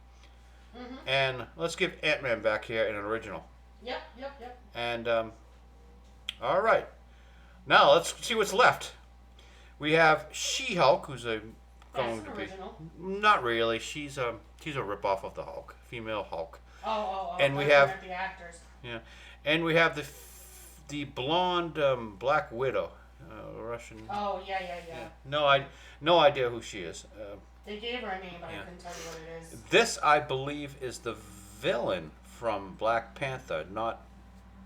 Mhm.
And let's give Ant-Man back here an original.
Yep. Yep.
And all right. Now let's see what's left. We have She-Hulk, who's
That's
going
an
to be
original.
not really. She's a ripoff of the Hulk, female Hulk.
Oh.
And we
I'm
have-
looking at the actors.
Yeah, and we have the blonde Black Widow, Russian.
Oh yeah.
No idea who she is.
They gave her a name, but
Yeah.
I couldn't tell you what it is.
This, I believe, is the villain from Black Panther, not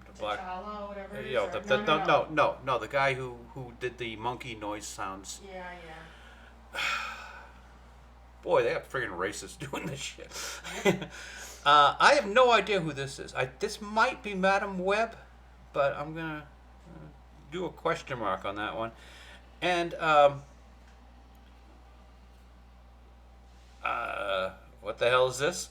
the Black.
T'Challa, whatever it is.
You know,
or-
no, the guy who did the monkey noise sounds.
Yeah.
Boy, they have friggin' racists doing this shit. I have no idea who this is. This might be Madam Web, but I'm gonna do a question mark on that one. And what the hell is this?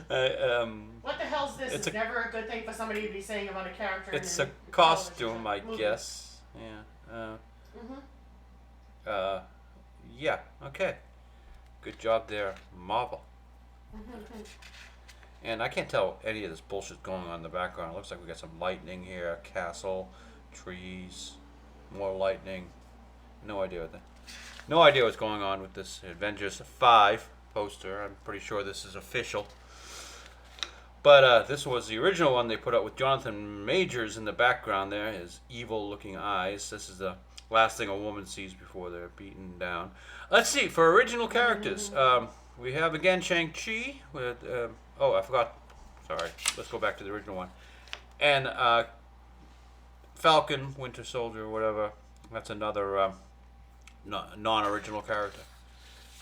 What the hell's this?
It's
It's never a good thing for somebody to be saying about a character.
It's
in
a
a
costume, I
television movie.
guess. Yeah.
Mhm.
Yeah. Okay. Good job there, Marvel. And I can't tell any of this bullshit going on in the background. It looks like we got some lightning here, castle, trees, more lightning. No idea what's going on with this Avengers 5 poster. I'm pretty sure this is official. But this was the original one they put out with Jonathan Majors in the background there, his evil-looking eyes. This is the last thing a woman sees before they're beaten down. Let's see, for original characters, we have again Shang-Chi with, I forgot, sorry, let's go back to the original one. And Falcon, Winter Soldier, whatever, that's another non-original character.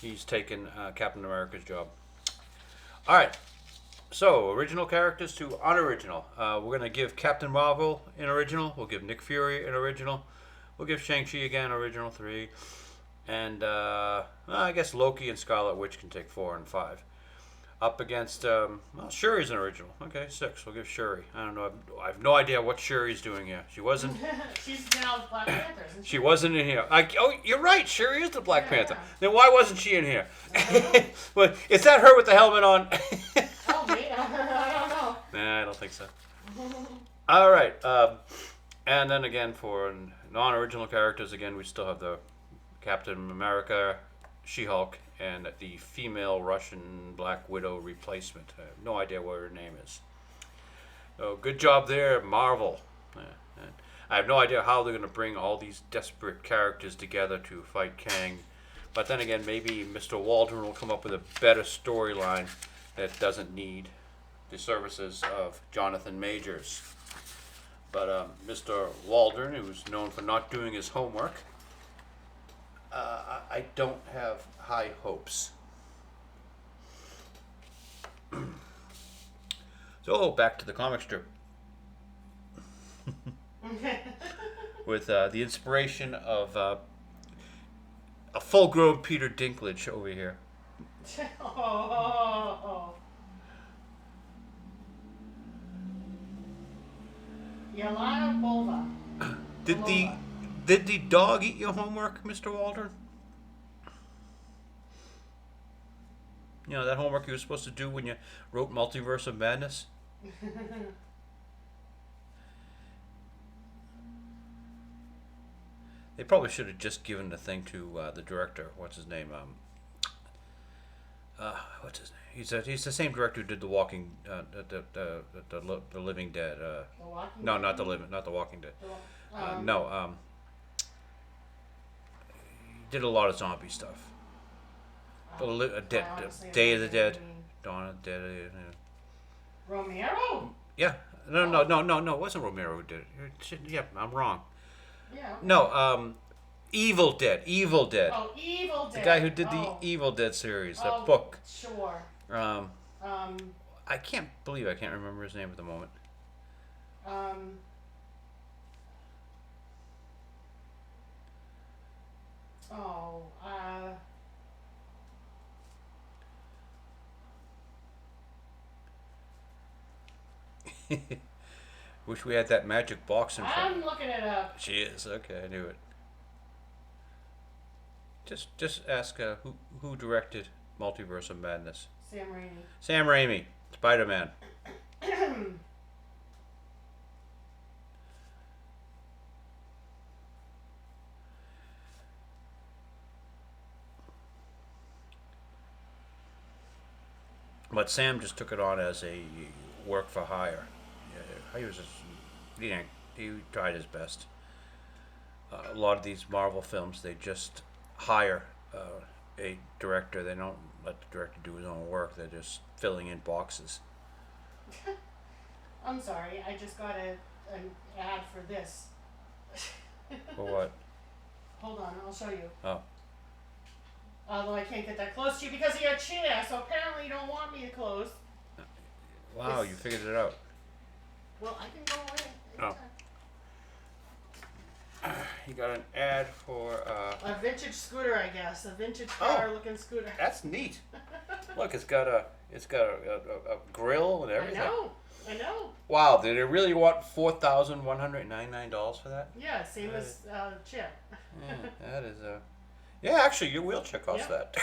He's taken Captain America's job. Alright, so original characters to unoriginal. We're going to give Captain Marvel an original, we'll give Nick Fury an original, we'll give Shang-Chi again original 3. And I guess Loki and Scarlet Witch can take 4 and 5. Up against, Shuri's an original. Okay, 6. We'll give Shuri. I don't know. I have no idea what Shuri's doing here. She wasn't.
She's now Black Panther, isn't she?
She wasn't in here. You're right. Shuri is the Black
Yeah.
Panther. Then why wasn't she in here? But is that her with the helmet on?
Oh, me? I don't know.
Nah, I don't think so. All right. And then again for non-original characters, again we still have the Captain America, She-Hulk, and the female Russian Black Widow replacement. I have no idea what her name is. So good job there, Marvel. And I have no idea how they're going to bring all these desperate characters together to fight Kang. But then again, maybe Mr. Waldron will come up with a better storyline that doesn't need the services of Jonathan Majors. But Mr. Waldron, who's known for not doing his homework, I don't have high hopes. So back to the comic strip with the inspiration of a full-grown Peter Dinklage over here.
Oh. Yelena Bova.
Did the dog eat your homework, Mr. Waldron? You know, that homework you were supposed to do when you wrote Multiverse of Madness? They probably should have just given the thing to the director. What's his name? What's his name? He's the same director who did The Walking, the Living Dead.
The Walking
No,
Dead?
not the Walking Dead.
The-
He did a lot of zombie stuff.
honestly,
Day
I
of the
don't
Dead,
mean-
Dawn of the Dead.
Romero?
Yeah, no, it wasn't Romero who did it. Yeah, I'm wrong.
Yeah.
No, Evil Dead.
Oh, Evil Dead.
The guy who did the
Oh.
Evil Dead series, that
Oh,
book.
Sure.
I can't believe I can't remember his name at the moment.
Oh,
Wish we had that magic box in front.
I'm looking it up.
She is. Okay, I knew it. Just ask who directed Multiverse of Madness.
Sam Raimi.
Sam Raimi, Spider-Man. But Sam just took it on as a work for hire. Yeah, he tried his best. A lot of these Marvel films, they just hire a director. They don't let the director do his own work. They're just filling in boxes.
I'm sorry, I just got an ad for this.
For what?
Hold on, I'll show you.
Oh.
Although I can't get that close to you because of your chair, so apparently you don't want me to close.
Wow, you figured it out.
Well, I can go away.
Oh. You got an ad for
A vintage scooter, I guess. A vintage car-looking scooter.
That's neat. Look, it's got a grill and everything.
I know.
Wow, did they really want $4,199 for that?
Yeah, same as Chip.
Yeah, that is yeah, actually, your wheelchair costs that.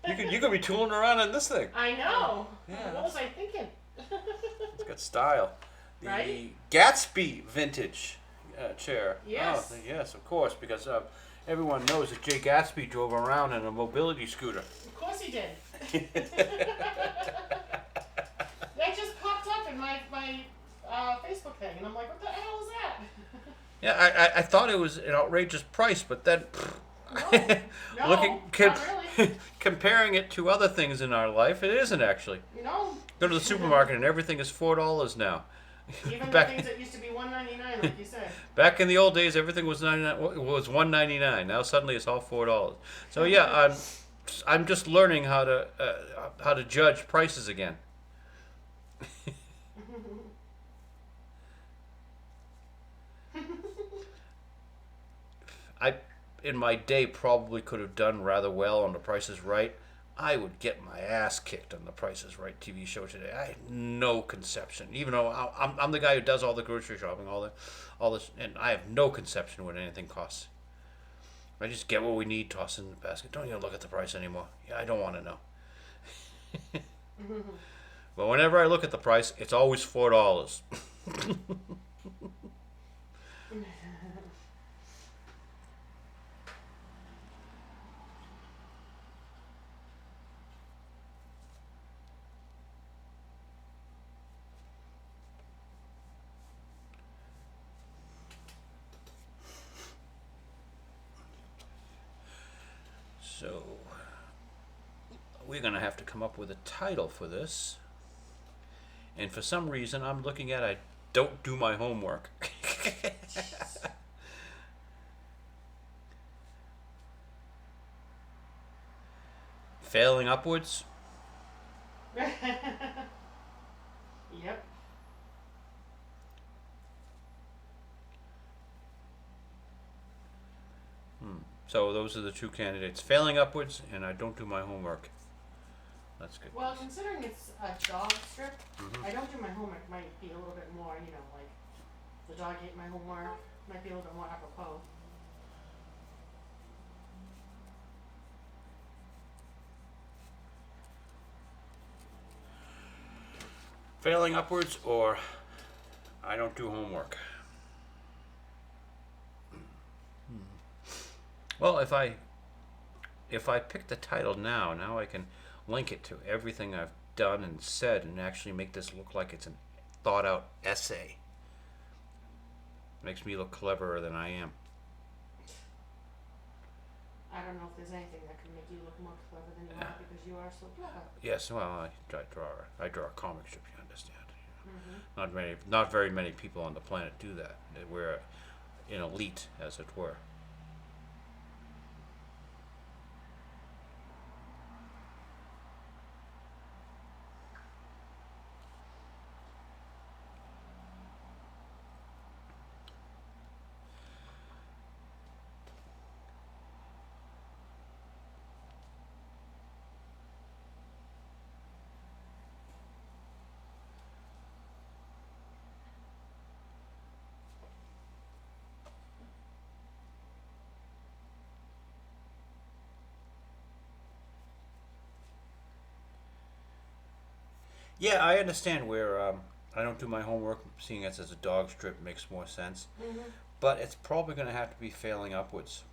You could be tooling around in this thing.
I know.
Yeah,
What was I thinking?
It's got style. The
Right?
Gatsby vintage chair.
Yes.
Oh, yes, of course, because everyone knows that Jay Gatsby drove around in a mobility scooter.
Of course he did. That just popped up in my Facebook thing, and I'm like, what the hell is that?
Yeah, I thought it was an outrageous price, but then
No,
looking
not really.
comparing it to other things in our life, it isn't actually.
No.
Go to the supermarket and everything is $4 now.
Even
Back-
the things that used to be $1.99, like you said.
Back in the old days, everything was $1.99. Now suddenly it's all $4. So yeah, I'm just learning how to judge prices again. I, in my day, probably could have done rather well on The Price is Right. I would get my ass kicked on The Price is Right TV show today. I had no conception, even though I'm the guy who does all the grocery shopping, all this, and I have no conception what anything costs. I just get what we need, toss in the basket. Don't even look at the price anymore. Yeah, I don't want to know. But whenever I look at the price, it's always $4. So we're going to have to come up with a title for this. And for some reason, I'm looking at I don't do my homework. Failing upwards?
Yep.
So those are the two candidates. Failing upwards and I don't do my homework. That's good.
Well, considering it's a dog strip, I don't do my homework might be a little bit more, like the dog ate my homework, might be a little bit more apropos.
Failing upwards or I don't do homework. Well, if I pick the title now I can link it to everything I've done and said and actually make this look like it's a thought out essay. Makes me look cleverer than I am.
I don't know if there's anything that could make you look more clever than you are because you are so clever.
Yes, well, I draw a comic strip, you understand. Not very many people on the planet do that. We're an elite, as it were. Yeah, I understand where I don't do my homework. Seeing it as a dog strip makes more sense.
Mm-hmm.
But it's probably going to have to be failing upwards.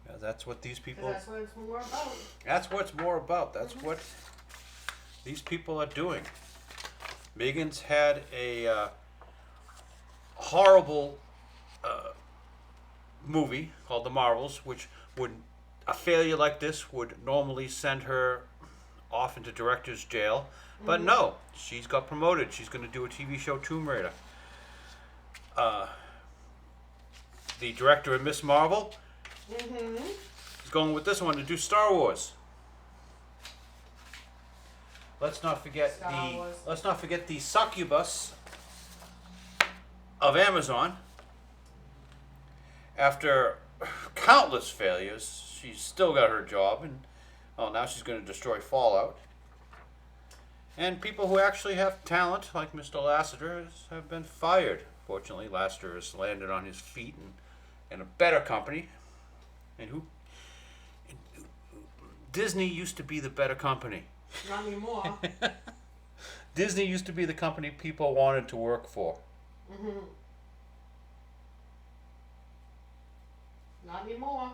Yeah, that's what these
Because
people.
that's what it's more about.
That's what it's more about. That's what these people are doing. Megan's had a horrible movie called The Marvels, which would a failure like this would normally send her off into director's jail. But
Mm-hmm.
no, she's got promoted. She's going to do a TV show, Tomb Raider. Uh, the director of Miss Marvel
Mm-hmm.
is going with this one to do Star Wars. Let's not forget
Star Wars.
let's not forget the succubus of Amazon. After countless failures, she's still got her job, and now she's going to destroy Fallout. And people who actually have talent, like Mr. Lasseter, have been fired. Fortunately, Lasseter has landed on his feet and in a better company. And Disney used to be the better company.
Not anymore.
Disney used to be the company people wanted to work for.
Mm-hmm. Not anymore.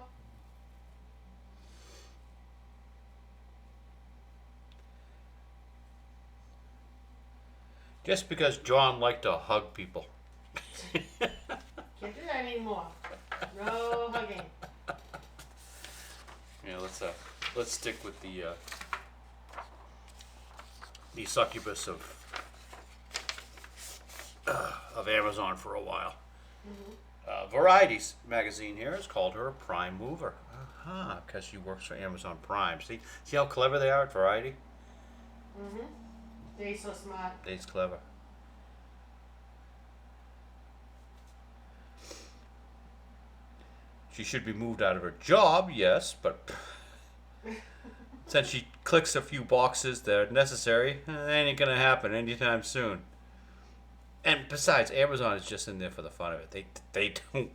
Just because John liked to hug people.
Can't do that anymore. No hugging.
Yeah, let's stick with the succubus of Amazon for a while.
Mm-hmm.
Variety's magazine here has called her a prime mover. Because she works for Amazon Prime. See how clever they are at Variety?
Mm-hmm. They're so smart.
They's clever. She should be moved out of her job, yes, but since she clicks a few boxes that are necessary, that ain't gonna happen anytime soon. And besides, Amazon is just in there for the fun of it. They don't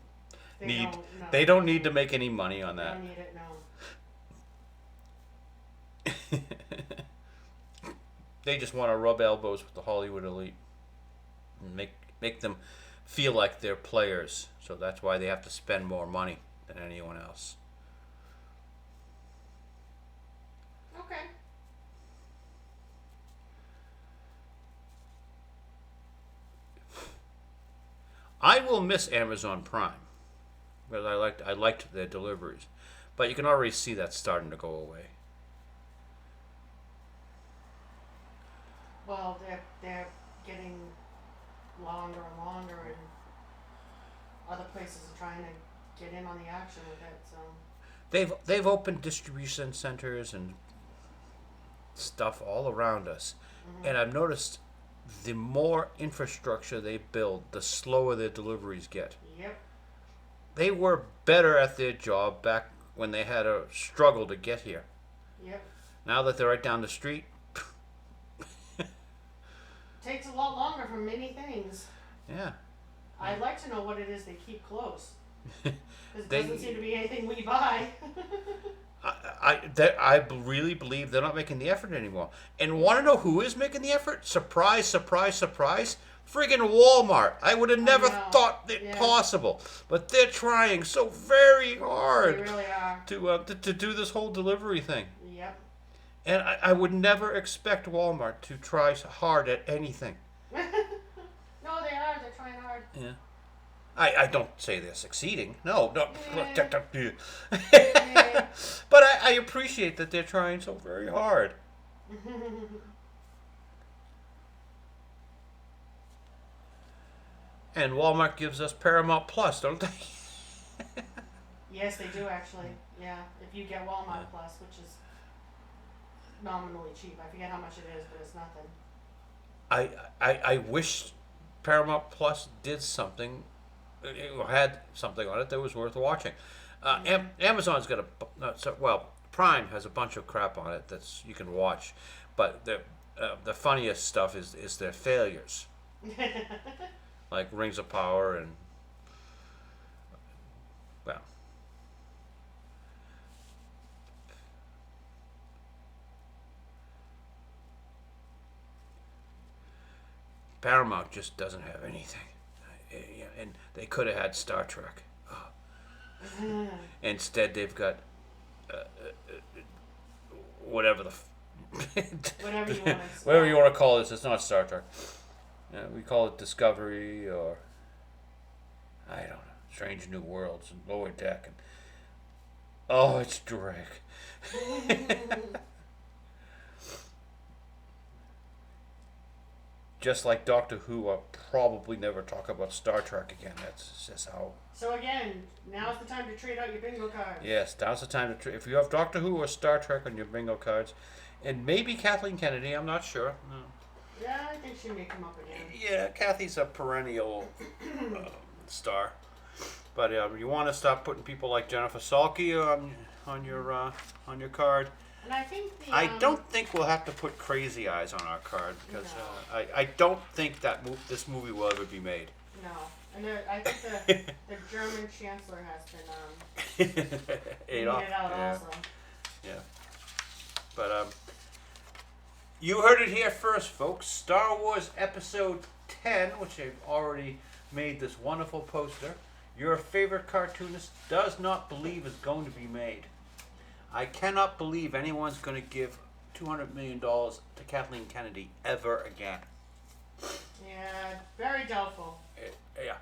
They
need
don't, no.
they don't need to make any money on
They
that.
don't need it, no.
They just want to rub elbows with the Hollywood elite and make them feel like they're players. So that's why they have to spend more money than anyone else.
Okay.
I will miss Amazon Prime because I liked their deliveries, but you can already see that's starting to go away.
Well, they're getting longer and longer, and other places are trying to get in on the action with it. So
They've opened distribution centers and stuff all around us, and I've noticed the more infrastructure they build, the slower their deliveries get.
yep.
They were better at their job back when they had a struggle to get here.
Yep.
Now that they're right down the street,
Takes a lot longer for many things.
yeah.
I'd like to know what it is they keep close. Because it
They-
doesn't seem to be anything we buy.
I really believe they're not making the effort anymore. And want to know who is making the effort? Surprise, surprise, surprise. Friggin' Walmart. I would have never
know.
thought it
Yeah.
possible. But they're trying so very
They
hard
really are.
to do this whole delivery thing.
Yep.
And I would never expect Walmart to try hard at anything.
No, they are. They're trying hard.
Yeah. I don't say they're succeeding. No.
Yeah.
But I appreciate that they're trying so very hard. And Walmart gives us Paramount Plus, don't they?
Yes, they do actually. Yeah, if you get Walmart Plus, which is nominally cheap. I forget how much it is, but it's nothing.
I wish Paramount Plus did something, or had something on it that was worth watching. Amazon's got Prime has a bunch of crap on it that's you can watch, but the funniest stuff is their failures, like Rings of Power and well. Paramount just doesn't have anything. Yeah, and they could have had Star Trek. Oh. Instead, they've got whatever the
Whatever you want to
whatever you want to call this. It's not Star Trek. We call it Discovery, or I don't know, Strange New Worlds and Lower Deck, and oh, it's Drake. Just like Doctor Who, I'll probably never talk about Star Trek again. That's just how.
So again, now's the time to trade out your bingo cards.
Yes, now's the time to trade. If you have Doctor Who or Star Trek on your bingo cards, and maybe Kathleen Kennedy, I'm not sure. No.
Yeah, I think she may come up again.
Yeah, Kathy's a perennial star, but you want to stop putting people like Jennifer Salke on your card.
And I think
I don't think we'll have to put Crazy Eyes on our card because I don't think that this movie will ever be made.
No, and I think the German Chancellor has been
Adolf.
it out also.
Yeah, but you heard it here first, folks. Star Wars Episode 10, which I've already made this wonderful poster. Your favorite cartoonist does not believe is going to be made. I cannot believe anyone's going to give $200 million to Kathleen Kennedy ever again.
Yeah, very doubtful.
Yeah.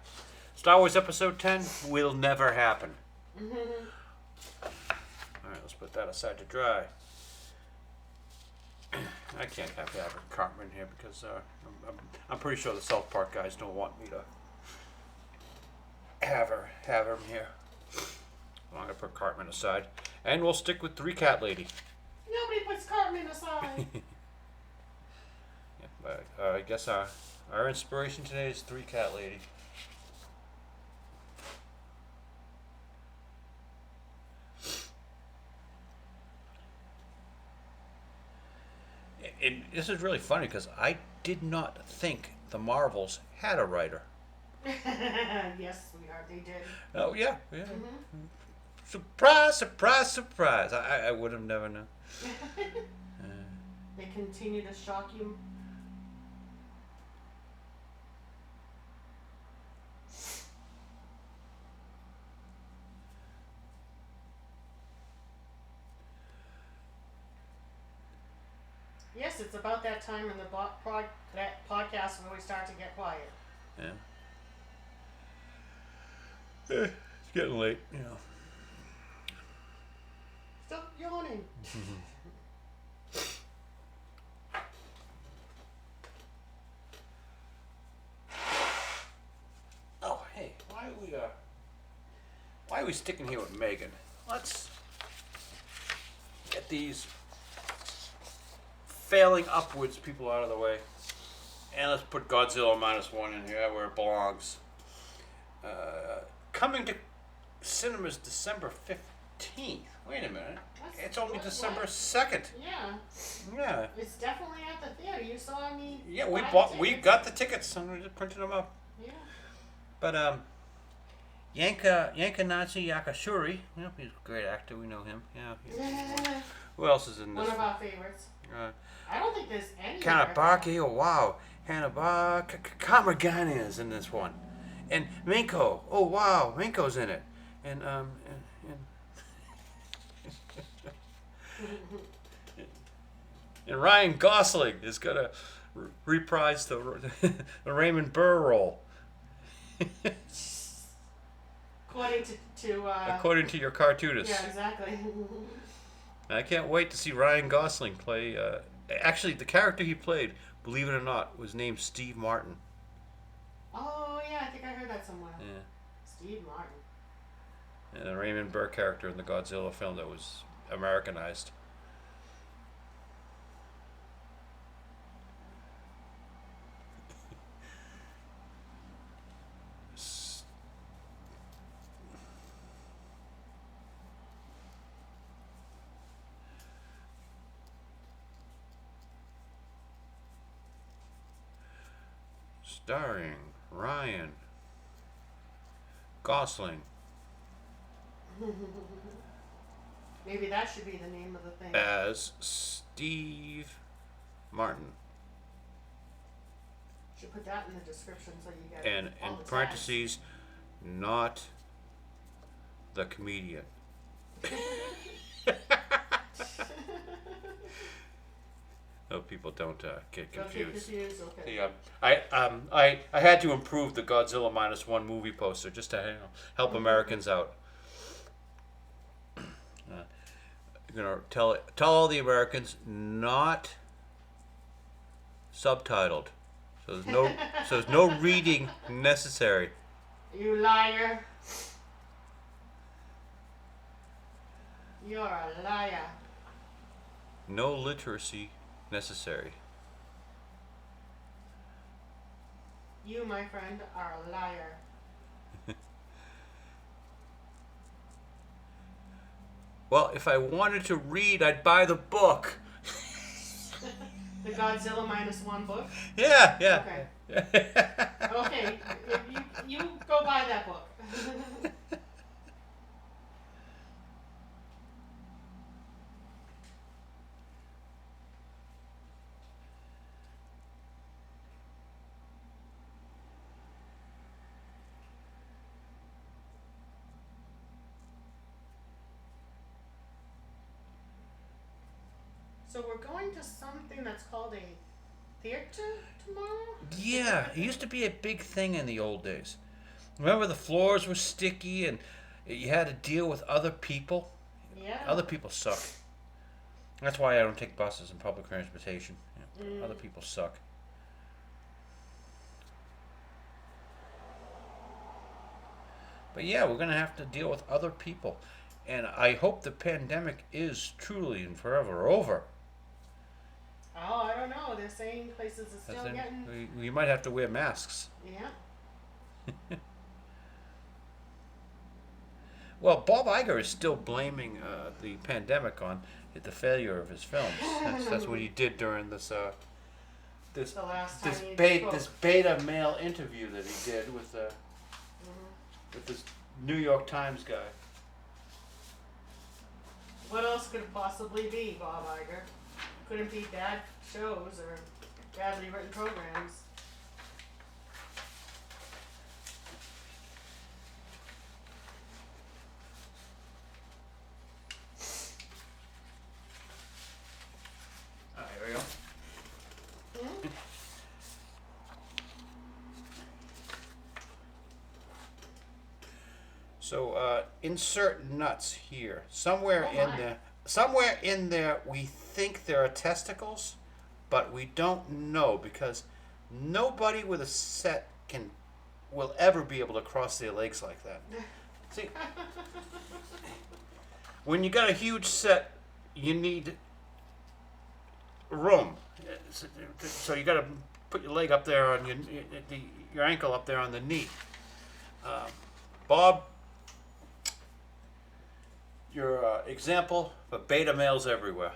Star Wars Episode 10 will never happen. All right, let's put that aside to dry. I can't have Cartman here because I'm pretty sure the South Park guys don't want me to have him here. I'm going to put Cartman aside. And we'll stick with Three Cat Lady.
Nobody puts Cartman aside.
Yeah, but I guess our inspiration today is Three Cat Lady. And this is really funny because I did not think the Marvels had a writer.
Yes, sweetheart, they did.
Oh, yeah. Surprise, surprise, surprise. I would have never known.
They continue to shock you. Yes, it's about that time in the that podcast when we start to get quiet.
Yeah. It's getting late, you know.
Stop yawning.
Oh, hey, why are we sticking here with Megan? Let's get these failing upwards people out of the way, and let's put Godzilla -1 in here where it belongs. Coming to cinemas December 15th. Wait a minute. It's only December 2nd.
Yeah.
Yeah.
It's definitely at the theater. You saw me.
Yeah, we
tickets.
got the tickets and we just printed them up.
Yeah.
But Nazi Yakashuri, you know, he's a great actor. We know him. Yeah. Who else is in this?
One of our favorites. I don't think there's any.
Kanabaki, oh wow. Hannibal Kamargani is in this one. And Minko, oh wow, Minko's in it. And and Ryan Gosling is gonna reprise the Raymond Burr role. According to your cartoonist.
Yeah, exactly.
I can't wait to see Ryan Gosling play. Actually, the character he played, believe it or not, was named Steve Martin.
Oh yeah, I think I heard that somewhere.
Yeah.
Steve Martin.
And the Raymond Burr character in the Godzilla film that was Americanized. Starring Ryan Gosling
Maybe that should be the name of the thing.
as Steve Martin.
Should put that in the description so you get
And
all
in
the
parentheses, not the comedian. So people don't get
Don't
confused.
get confused, okay.
Yeah, I had to improve the Godzilla -1 movie poster just to help Americans out. You're gonna tell all the Americans not subtitled, so there's no reading necessary.
You liar. You're a liar.
No literacy necessary.
You, my friend, are a liar.
Well, if I wanted to read, I'd buy the book.
The Godzilla -1 book?
Yeah.
Okay. Okay, you go buy that book. So we're going to something that's called a theater tomorrow?
Yeah, it used to be a big thing in the old days. Remember the floors were sticky and you had to deal with other people?
Yeah.
Other people suck. That's why I don't take buses and public transportation. Other people suck. But yeah, we're going to have to deal with other people. And I hope the pandemic is truly and forever over.
Oh, I don't know. They're saying places are still getting.
We might have to wear masks.
Yeah.
Well, Bob Iger is still blaming the pandemic on the failure of his films. That's what he did during this
The last time he
this beta male interview that he did with this New York Times guy.
What else could it possibly be, Bob Iger? Couldn't be bad shows or badly written programs.
Here we go. So insert nuts here. Somewhere in there, we think there are testicles, but we don't know because nobody with a set will ever be able to cross their legs like that. See, when you got a huge set, you need room. So you got to put your leg up there on your ankle up there on the knee. Bob, you're an example for beta males everywhere.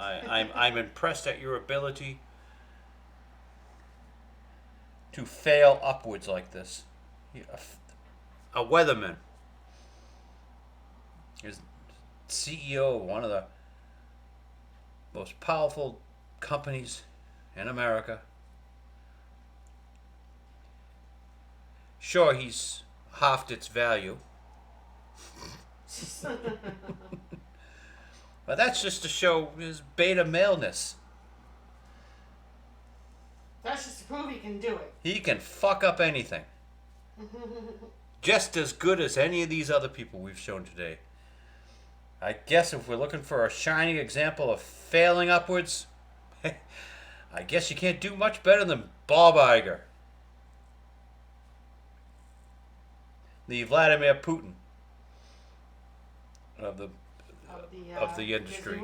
I'm impressed at your ability to fail upwards like this. A weatherman is CEO of one of the most powerful companies in America. Sure, he's halved its value. But that's just to show his beta maleness.
That's just to prove he can do it.
He can fuck up anything. Just as good as any of these other people we've shown today. I guess if we're looking for a shining example of failing upwards, I guess you can't do much better than Bob Iger. The Vladimir Putin of the industry,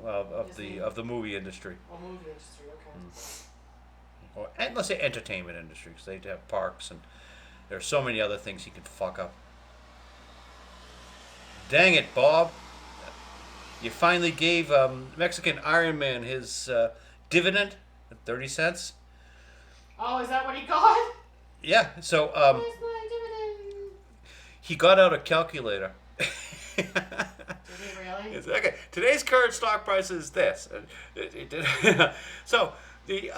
of the movie industry.
Oh, movie industry, okay.
Or let's say entertainment industry, because they have parks and there are so many other things he could fuck up. Dang it, Bob! You finally gave Mexican Iron Man his dividend at 30 cents.
Oh, is that what he got?
Yeah. So
Where's my dividend?
he got out a calculator.
Did he really?
Okay. Today's current stock price is this. So the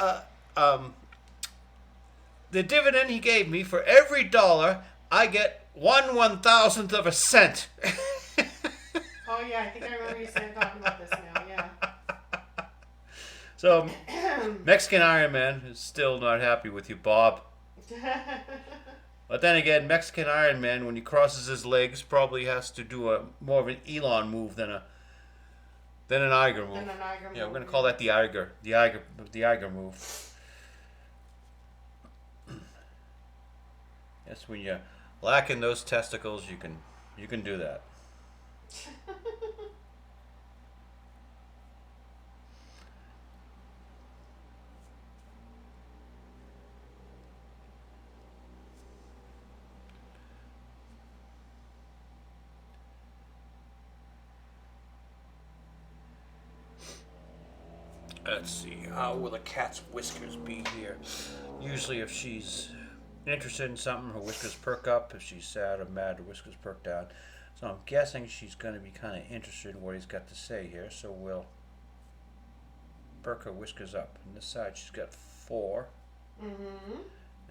the dividend he gave me, for every dollar, I get 1/1000th of a cent.
Oh yeah, I think I remember you saying talking about this now. Yeah.
So, Mexican Iron Man is still not happy with you, Bob. But then again, Mexican Iron Man, when he crosses his legs, probably has to do a more of an Elon move than an Iger move. Yeah, we're gonna call that the Iger move. Yes, when you're lacking those testicles, you can do that. Let's see, how will a cat's whiskers be here? Usually if she's interested in something, her whiskers perk up. If she's sad or mad, her whiskers perk down. So I'm guessing she's going to be kind of interested in what he's got to say here. So we'll perk her whiskers up. On this side she's got 4.
Mm-hmm.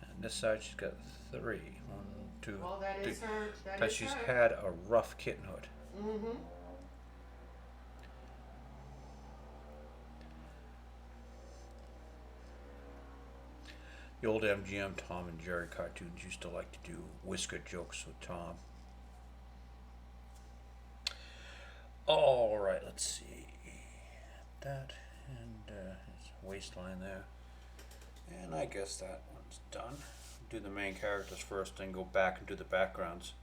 And this side she's got 3. 1, 2,
Well, that
3.
is her.
Because she's had a rough kittenhood.
Mm-hmm.
The old MGM Tom and Jerry cartoons used to like to do whisker jokes with Tom. All right, let's see. That and his waistline there. And I guess that one's done. Do the main characters first, then go back and do the backgrounds.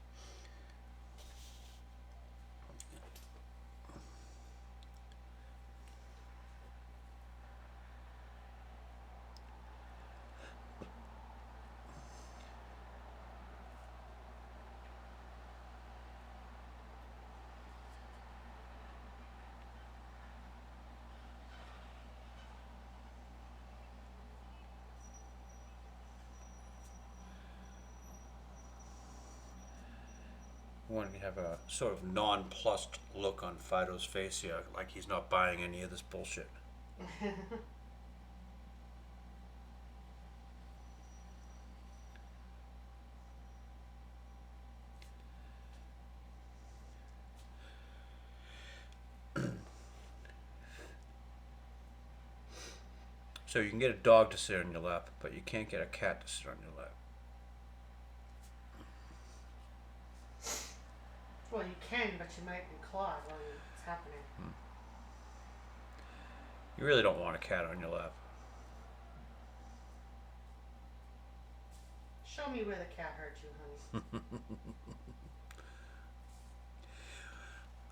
Want to have a sort of nonplussed look on Fido's face here, like he's not buying any of this bullshit. So you can get a dog to sit on your lap, but you can't get a cat to sit on your lap.
Well, you can, but you might be clawed when it's happening.
You really don't want a cat on your lap.
Show me where the cat hurt you,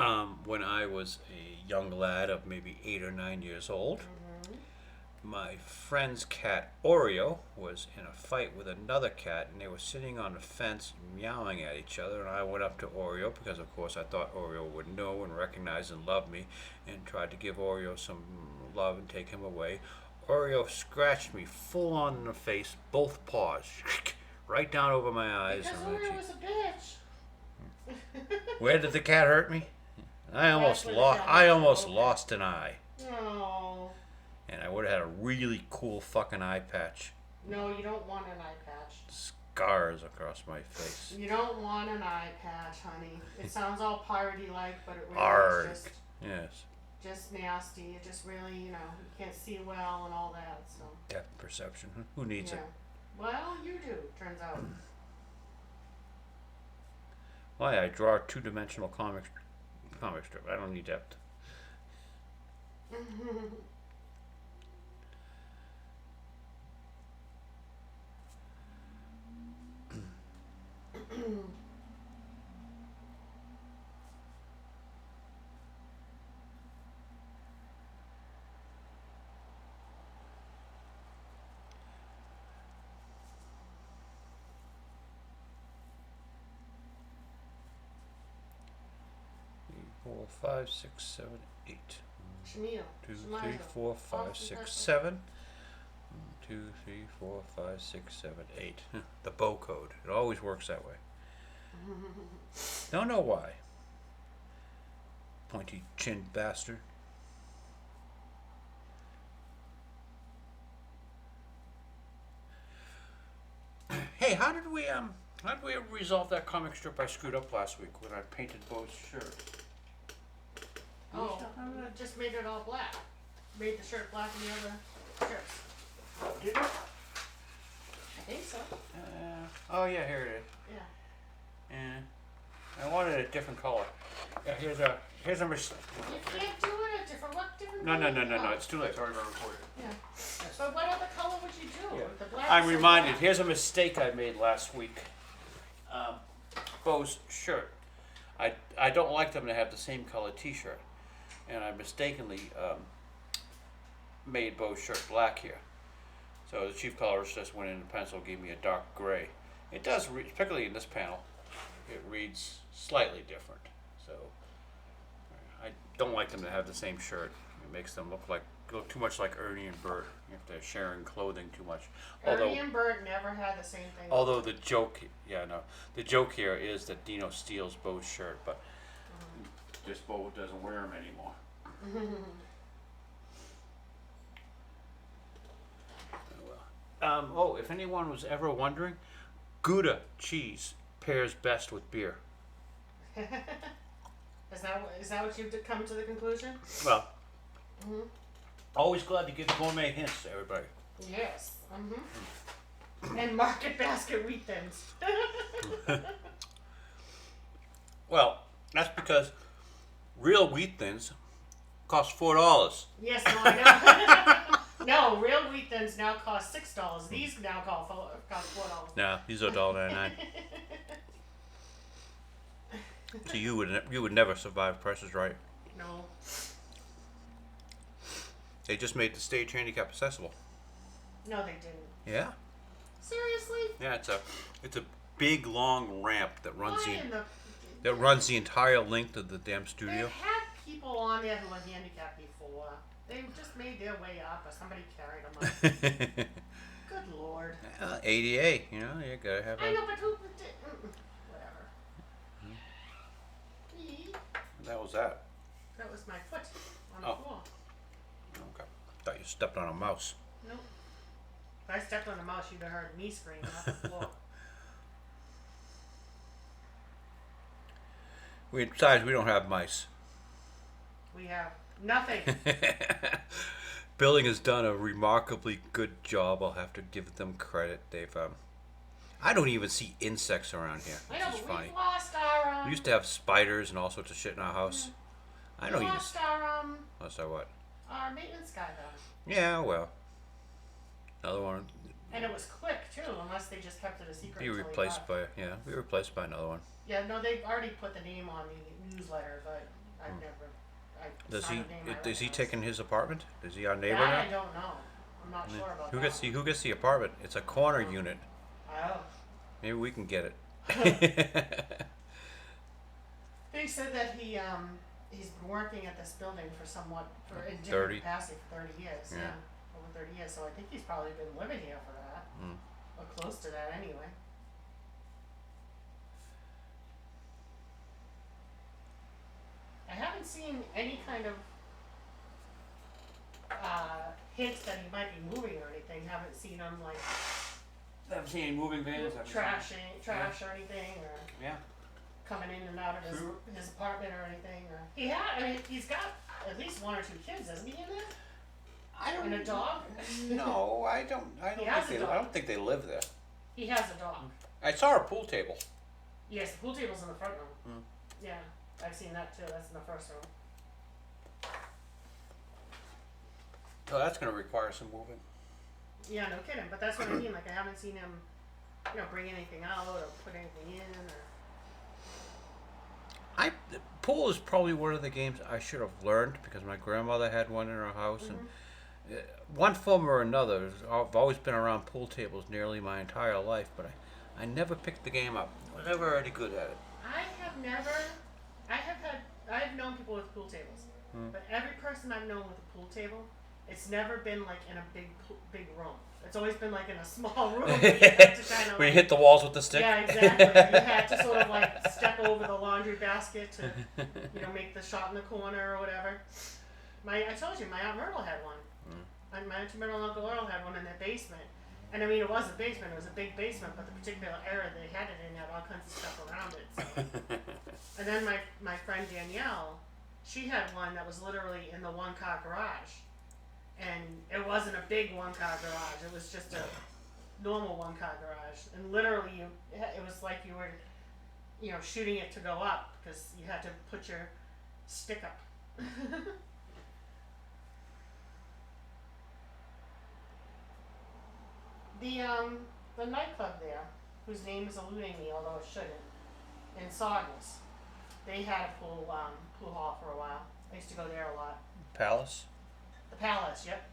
honey.
When I was a young lad of maybe 8 or 9 years old, my friend's cat Oreo was in a fight with another cat, and they were sitting on a fence meowing at each other, and I went up to Oreo because of course I thought Oreo would know and recognize and love me, and tried to give Oreo some love and take him away. Oreo scratched me full on in the face, both paws, right down over my eyes.
Because
and my
Oreo
cheeks.
was a bitch.
Where did the cat hurt me? I almost lost an eye.
No.
And I would have had a really cool fucking eye patch.
No, you don't want an eye patch.
Scars across my face.
You don't want an eye patch, honey. It sounds all piratey-like, but it really
Arg.
is
Yes.
just nasty. It just really, you can't see well and all that, so.
Depth perception. Who needs
Yeah.
it?
Well, you do, turns out.
Why? I draw a 2-dimensional comic strip. I don't need depth. Four, 5, 6, 7, 8.
Shamil.
2,
Shemaiah.
3, 4, 5, 6, 7. 2, 3, 4, 5, 6, 7, 8. The bow code. It always works that way. Don't know why. Pointy chinned bastard. Hey, how did we resolve that comic strip I screwed up last week when I painted Bo's shirt?
Oh, just made it all black. Made the shirt black and the other strips.
Did you?
I think so.
Oh yeah, here it is.
Yeah.
Yeah. I wanted a different color. Yeah, here's a mistake.
You can't do it a different. What different?
No,
color do you
no.
want?
It's too late. It's already been recorded.
Yeah. But what other color would you do?
Yeah.
The black.
I'm
is so
reminded.
black.
Here's a mistake I made last week. Bo's shirt. I don't like them to have the same color T-shirt, and I mistakenly made Bo's shirt black here. So the chief colorist just went in and pencil, gave me a dark gray. It does, particularly in this panel, it reads slightly different. So I don't like them to have the same shirt. It makes them look too much like Ernie and Bert. You have to sharing clothing too much.
Ernie and Bert never had the same thing.
Although the joke here is that Dino steals Bo's shirt, but just Bo doesn't wear them anymore. If anyone was ever wondering, Gouda cheese pairs best with beer.
Is that what you've come to the conclusion?
Well, always glad to give gourmet hints to everybody.
Yes. And market basket wheat thins.
Well, that's because real wheat thins cost $4.
Yes, no, I know. No, real wheat thins now cost $6. These now cost $4.
No, these are $1.99. So you would never survive Price is Right.
No.
They just made the stage handicap accessible.
No, they didn't.
Yeah.
Seriously?
Yeah, it's a big long ramp that runs
Why in
the entire length of the damn studio.
They've had people on there who were handicapped before. They just made their way up, or somebody carried them up. Good Lord.
ADA, you gotta have.
I know, but who did? Whatever.
That was that.
That was my foot on the floor.
Okay. Thought you stepped on a mouse.
Nope. If I stepped on a mouse, you'd have heard me screaming off the floor.
Besides, we don't have mice.
We have nothing.
Building has done a remarkably good job. I'll have to give them credit. I don't even see insects around here,
I
which
know,
is
but
funny.
we've lost our.
We used to have spiders and all sorts of shit in our house. I don't
we
even.
lost our
Lost our what?
our maintenance guy though.
Yeah, well. Another one.
And it was quick too, unless they just kept it a secret.
Be
until he
replaced
left.
be replaced by another one.
Yeah, no, they've already put the name on the newsletter, but I've never.
Does
it's
he?
not a name I
Is he
recognize.
taking his apartment? Is he our neighbor
That
now?
I don't know. I'm not sure about
Who
that.
gets the apartment? It's a corner unit.
Oh.
Maybe we can get it.
They said that he's been working at this building for in
30.
different capacity for 30 years.
Yeah.
Yeah, over 30 years. So I think he's probably been living here for that, or close to that anyway. I haven't seen any kind of hints that he might be moving or anything. Haven't seen him like
Haven't seen any moving vans.
trash or anything, or
Yeah.
coming in and out of his apartment or anything. Or he's got at least 1 or 2 kids, doesn't he? In there,
I don't.
and a dog.
No, I don't.
He has a dog.
I don't think they live there.
He has a dog.
I saw a pool table.
Yes, the pool table's in the front room. Yeah, I've seen that too. That's in the first room.
Oh, that's going to require some moving.
Yeah, no kidding. But that's what I mean. Like, I haven't seen him, bring anything out or put anything in. Or
The pool is probably one of the games I should have learned because my grandmother had one in her house, and one form or another, I've always been around pool tables nearly my entire life, but I never picked the game up. I was never really good at it.
I've known people with pool tables, but every person I've known with a pool table, it's never been like in a big room. It's always been like in a small room. Where you had to kind of
When you hit the walls with the stick.
Yeah, exactly. You had to sort of like step over the laundry basket to, make the shot in the corner or whatever. I told you, my Aunt Myrtle had one. And my Aunt Myrtle and Uncle Earl had one in their basement. And I mean, it was a basement. It was a big basement, but the particular area they had it in had all kinds of stuff around it. So. And then my friend Danielle, she had one that was literally in the one-car garage, and it wasn't a big one-car garage. It was just a normal one-car garage, and literally it was like you were, shooting it to go up because you had to put your stick up. The nightclub there, whose name is eluding me, although it shouldn't, in Saugus, they had a pool hall for a while. I used to go there a lot.
Palace?
The Palace, yep.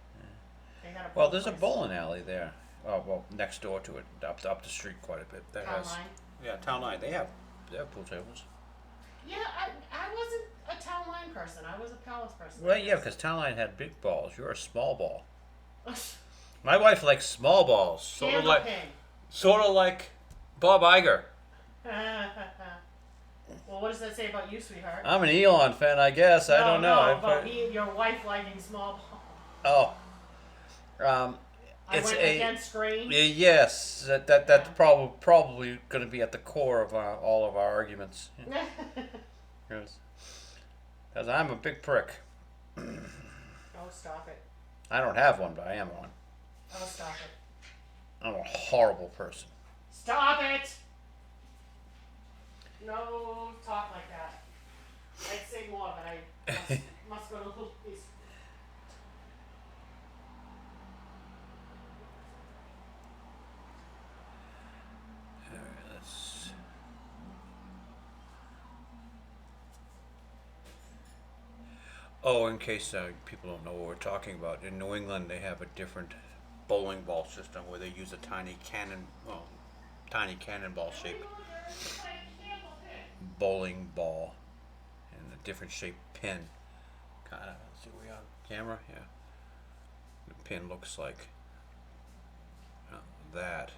They had a pool
Well, there's a
place.
bowling alley there. Oh, well, next door to it, up the street quite a bit. That
Town
has,
Line.
yeah, Town Line. They have pool tables.
Yeah, I wasn't a Town Line person. I was a Palace person.
Well, yeah, because Town Line had big balls. You're a small ball. My wife likes small balls, sort of like Bob Iger.
Well, what does that say about you, sweetheart?
I'm an Elon fan, I guess. I don't know.
No, about your wife liking small balls.
Oh,
I
it's
went against grain.
Yes, that's probably going to be at the core of all of our arguments. Because I'm a big prick.
Oh, stop it.
I don't have one, but I am one.
Oh, stop it.
I'm a horrible person.
Stop it! No talk like that. I'd say more, but I must go to Lucy's.
Oh, in case people don't know what we're talking about, in New England they have a different bowling ball system where they use a tiny cannonball shaped bowling ball and a different shaped pin. Kind of. See, we on camera? Yeah. The pin looks like that,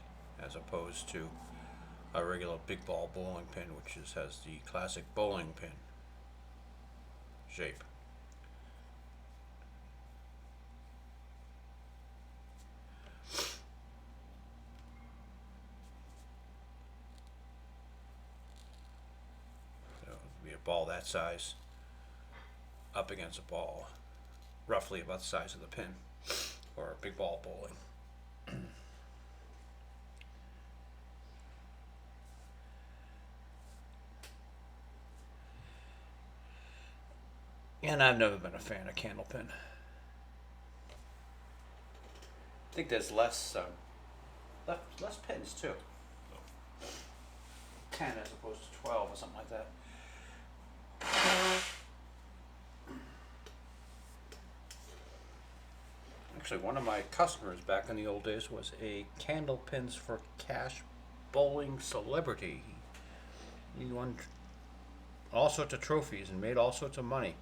as opposed to a regular big ball bowling pin, which has the classic bowling pin shape. Ball that size up against a ball roughly about the size of the pin or big ball bowling. And I've never been a fan of candlepin. I think there's less pins too. 10 as opposed to 12 or something like that. Actually, one of my customers back in the old days was a Candlepins for Cash bowling celebrity. He won all sorts of trophies and made all sorts of money.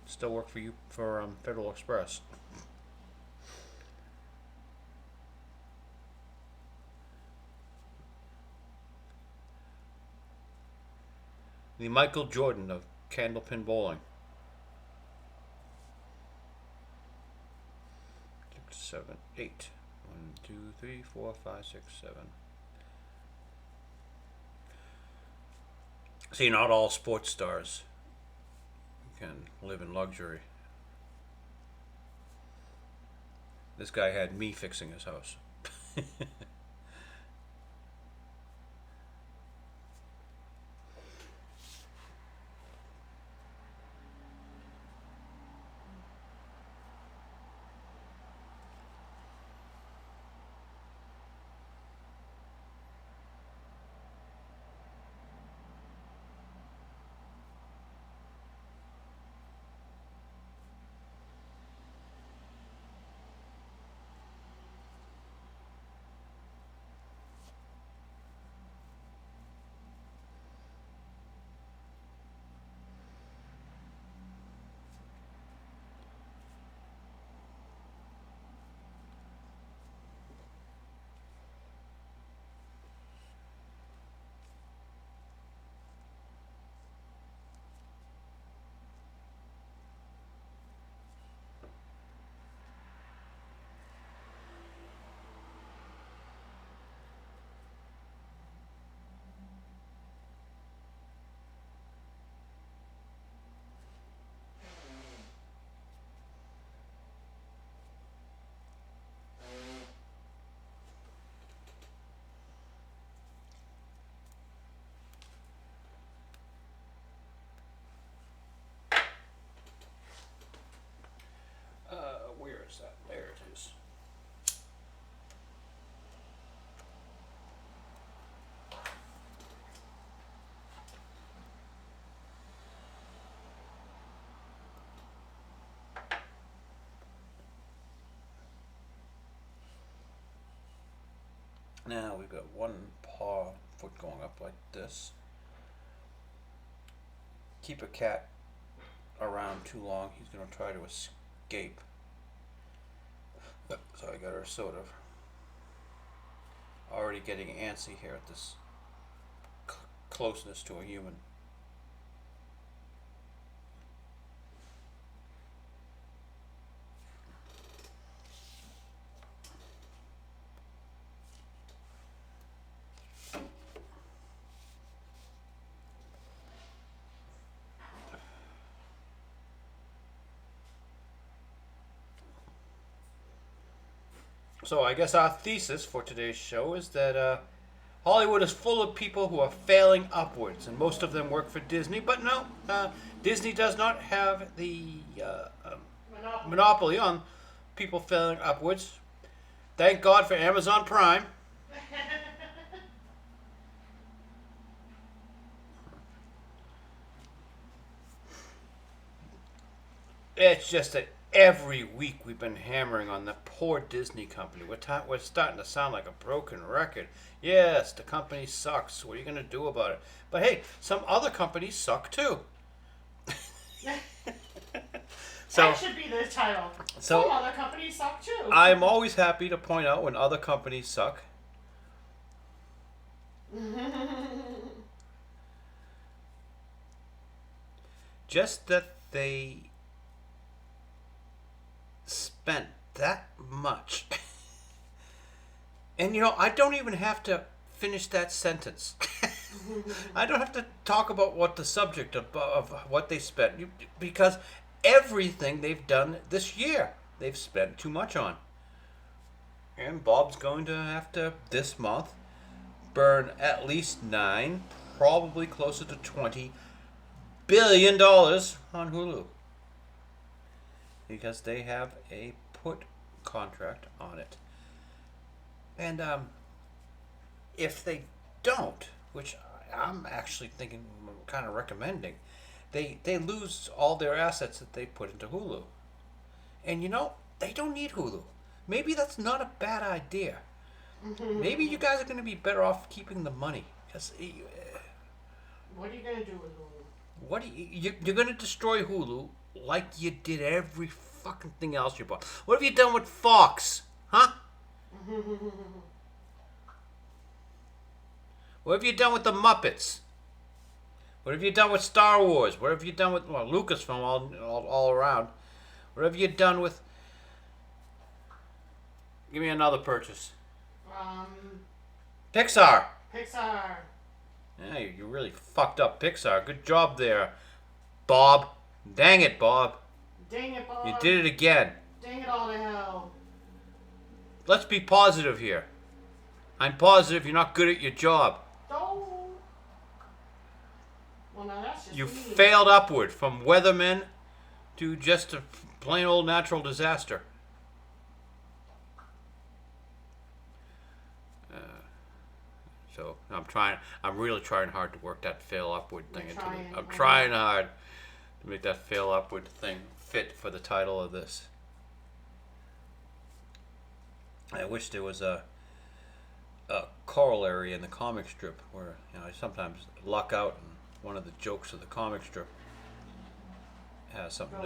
Still work for you for Federal Express. The Michael Jordan of Candlepin bowling. 6, 7, 8. 1, 2, 3, 4, 5, 6, 7. See, not all sports stars can live in luxury. This guy had me fixing his house. Now we've got one foot going up like this. Keep a cat around too long, he's going to try to escape. So I got her sort of already getting antsy here at this closeness to a human. So I guess our thesis for today's show is that Hollywood is full of people who are failing upwards, and most of them work for Disney. But no, Disney does not have the monopoly on people failing upwards. Thank God for Amazon Prime. It's just that every week we've been hammering on the poor Disney company. We're starting to sound like a broken record. Yes, the company sucks. What are you going to do about it? But hey, some other companies suck too. So,
that should be the title.
So,
some other companies suck too.
I'm always happy to point out when other companies suck. Just that they spent that much. And I don't even have to finish that sentence. I don't have to talk about what the subject of what they spent, because everything they've done this year they've spent too much on. And Bob's going to have to this month burn at least 9, probably closer to $20 billion on Hulu, because they have a put contract on it. And if they don't, which I'm actually thinking, kind of recommending, they lose all their assets that they put into Hulu. And they don't need Hulu. Maybe that's not a bad idea. Maybe you guys are going to be better off keeping the money. Cause,
what are you going to do with Hulu?
You're going to destroy Hulu like you did every fucking thing else you bought. What have you done with Fox? Huh? What have you done with the Muppets? What have you done with Star Wars? What have you done with Lucasfilm all around? What have you done with... Give me another purchase. Pixar. Yeah, you really fucked up Pixar. Good job there, Bob. Dang it, Bob.
Dang it, Bob.
You did it again.
Dang it all to hell.
Let's be positive here. I'm positive you're not good at your job.
Oh. Well, now that's just
You
me.
failed upward from weathermen to just a plain old natural disaster. So I'm really trying hard to work that fail upward thing into it. I'm trying hard to make that fail upward thing fit for the title of this. I wish there was a corollary in the comic strip where I sometimes luck out and one of the jokes of the comic strip has something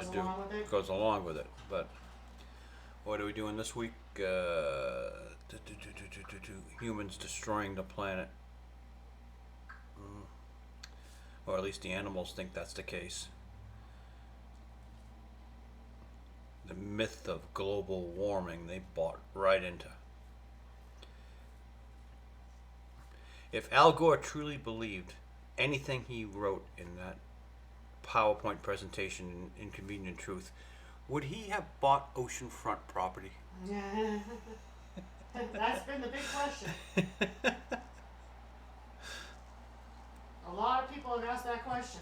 goes along with it. But what are we doing this week? Humans destroying the planet. Or at least the animals think that's the case. The myth of global warming they bought right into. If Al Gore truly believed anything he wrote in that PowerPoint presentation in Inconvenient Truth, would he have bought oceanfront property?
That's been the big question. A lot of people have asked that question.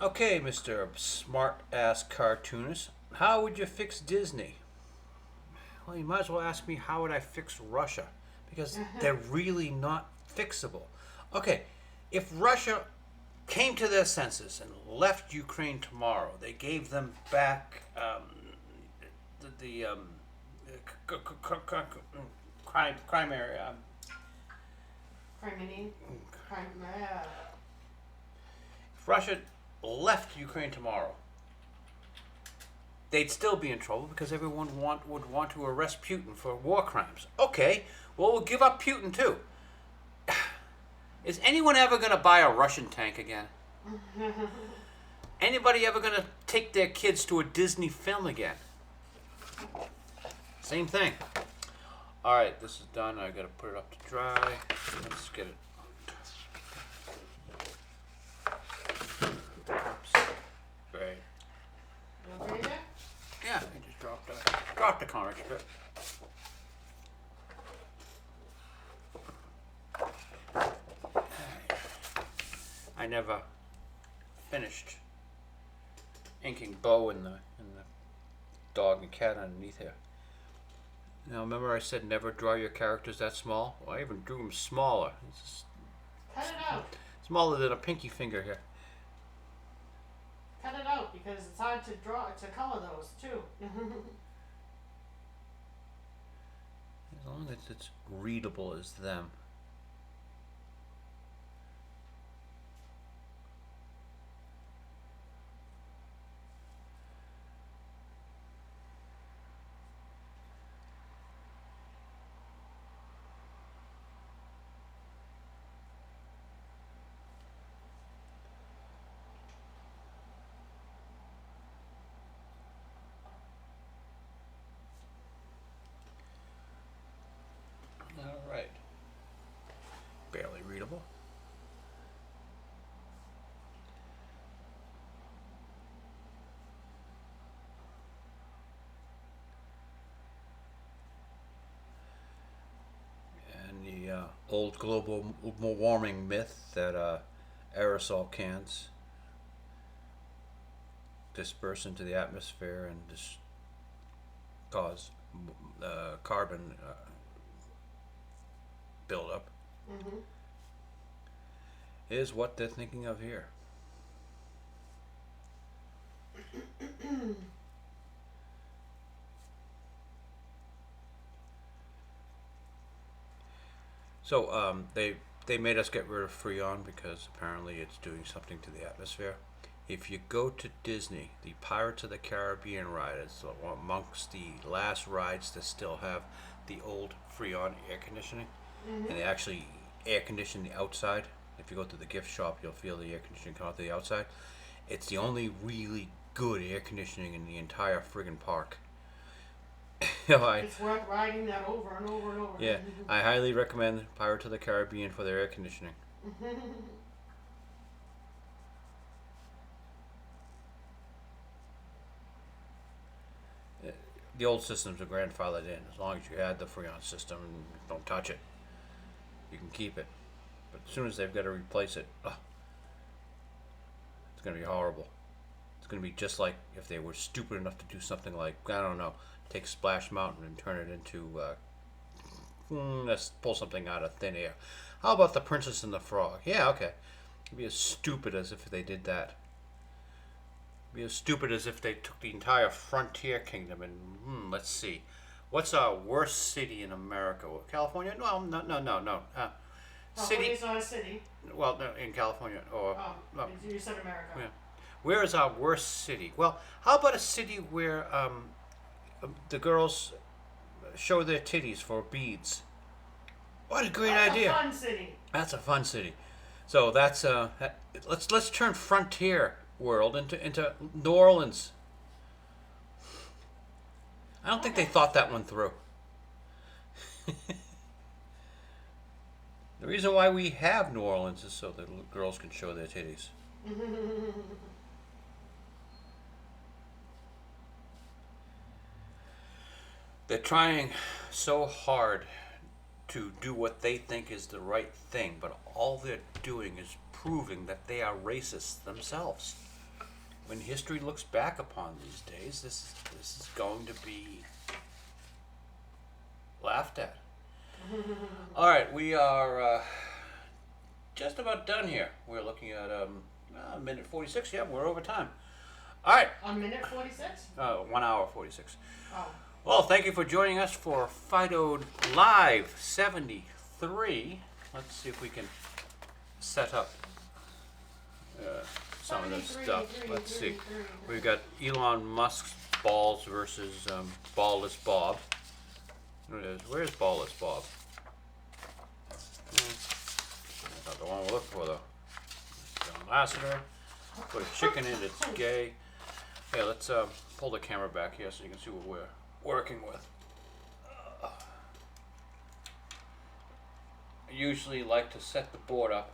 Okay, Mr. Smart Ass Cartoonist, how would you fix Disney? Well, you might as well ask me how would I fix Russia, because they're really not fixable. Okay, if Russia came to their senses and left Ukraine tomorrow, they gave them back the crime area.
Criminy.
If Russia left Ukraine tomorrow, they'd still be in trouble because everyone would want to arrest Putin for war crimes. Okay, well, we'll give up Putin too. Is anyone ever going to buy a Russian tank again? Anybody ever going to take their kids to a Disney film again? Same thing. All right, this is done. I got to put it up to dry. Let's get it. Great.
You okay there?
Yeah, I just dropped a comic strip. I never finished inking Bo and the dog and cat underneath here. Now remember I said never draw your characters that small? Well, I even drew them smaller. It's
Cut it out.
smaller than a pinky finger here.
Cut it out because it's hard to color those too.
As long as it's readable as them. All right. Barely readable. And the old global warming myth that aerosol cans disperse into the atmosphere and cause carbon buildup is what they're thinking of here. So they made us get rid of Freon because apparently it's doing something to the atmosphere. If you go to Disney, the Pirates of the Caribbean ride is amongst the last rides that still have the old Freon air conditioning. And they actually air condition the outside. If you go to the gift shop, you'll feel the air conditioning come out to the outside. It's the only really good air conditioning in the entire friggin' park.
It's worth riding that over and over and over.
Yeah, I highly recommend Pirates of the Caribbean for their air conditioning. The old systems are grandfathered in. As long as you had the Freon system, don't touch it. You can keep it. But as soon as they've got to replace it, it's going to be horrible. It's going to be just like if they were stupid enough to do something like, I don't know, take Splash Mountain and turn it into, let's pull something out of thin air. How about the Princess and the Frog? Yeah, okay. It'd be as stupid as if they did that. It'd be as stupid as if they took the entire Frontier Kingdom and, let's see. What's our worst city in America? California? Well, no.
California's not a city.
Well, no, in California. Or,
You said America.
Yeah. Where is our worst city? Well, how about a city where the girls show their titties for beads? What a great idea!
That's a fun city.
That's a fun city. So that's let's turn Frontier World into New Orleans. I don't think they thought that one through. The reason why we have New Orleans is so that girls can show their titties. They're trying so hard to do what they think is the right thing, but all they're doing is proving that they are racist themselves. when history looks back upon these days, this is going to be laughed at. All right, we are just about done here. We're looking at minute 46. Yeah, we're over time. All right.
On minute 46?
1 hour 46.
Oh.
Well, thank you for joining us for Fido Live 73. Let's see if we can set up some of this stuff. Let's see. We've got Elon Musk's balls versus ballless Bob. Where's ballless Bob? That's not the one we're looking for, though. John Lasseter. Put a chicken in, it's gay. Hey, let's pull the camera back here so you can see what we're working with. I usually like to set the board up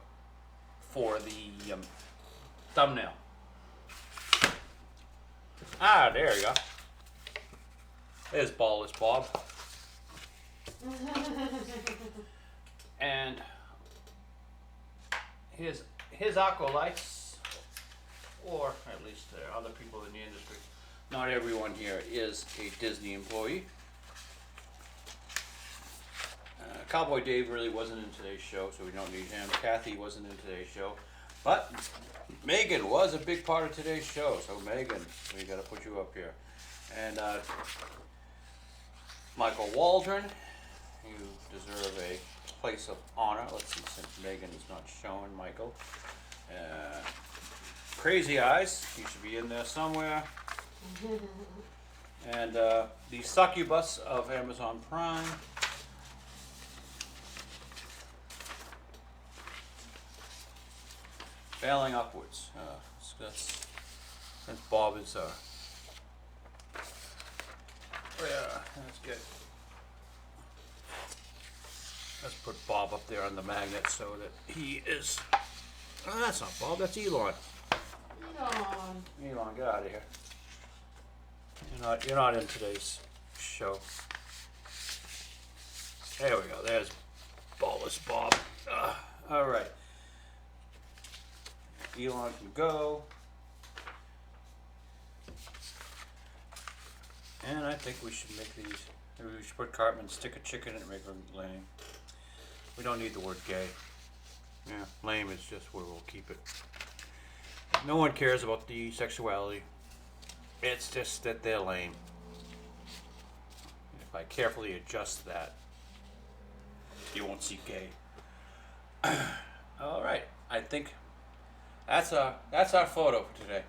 for the thumbnail. Ah, there you go. There's ballless Bob. And his acolytes, or at least other people in the industry. Not everyone here is a Disney employee. Cowboy Dave really wasn't in today's show, so we don't need him. Kathy wasn't in today's show. But Megan was a big part of today's show, so Megan, we got to put you up here. And Michael Waldron, you deserve a place of honor. Let's see, since Megan is not showing Michael. Crazy Eyes, he should be in there somewhere. And the succubus of Amazon Prime. Failing upwards. Since Bob is yeah, that's good. Let's put Bob up there on the magnet so that he is. Oh, that's not Bob. That's Elon. Elon, get out of here. You're not in today's show. There we go. There's ballless Bob. All right. Elon can go. And I think we should make these. Maybe we should put Cartman, stick a chicken and make her lame. We don't need the word gay. Yeah, lame is just where we'll keep it. No one cares about the sexuality. It's just that they're lame. If I carefully adjust that, you won't see gay. All right, I think that's our photo for today.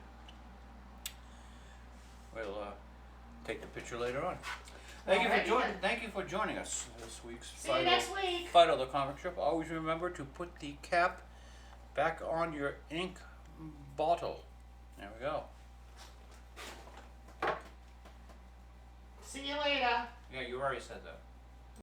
We'll take the picture later on. Thank you for joining us this week's
See you next week.
Fido the comic strip. Always remember to put the cap back on your ink bottle. There we go.
See you later.
Yeah, you already said that.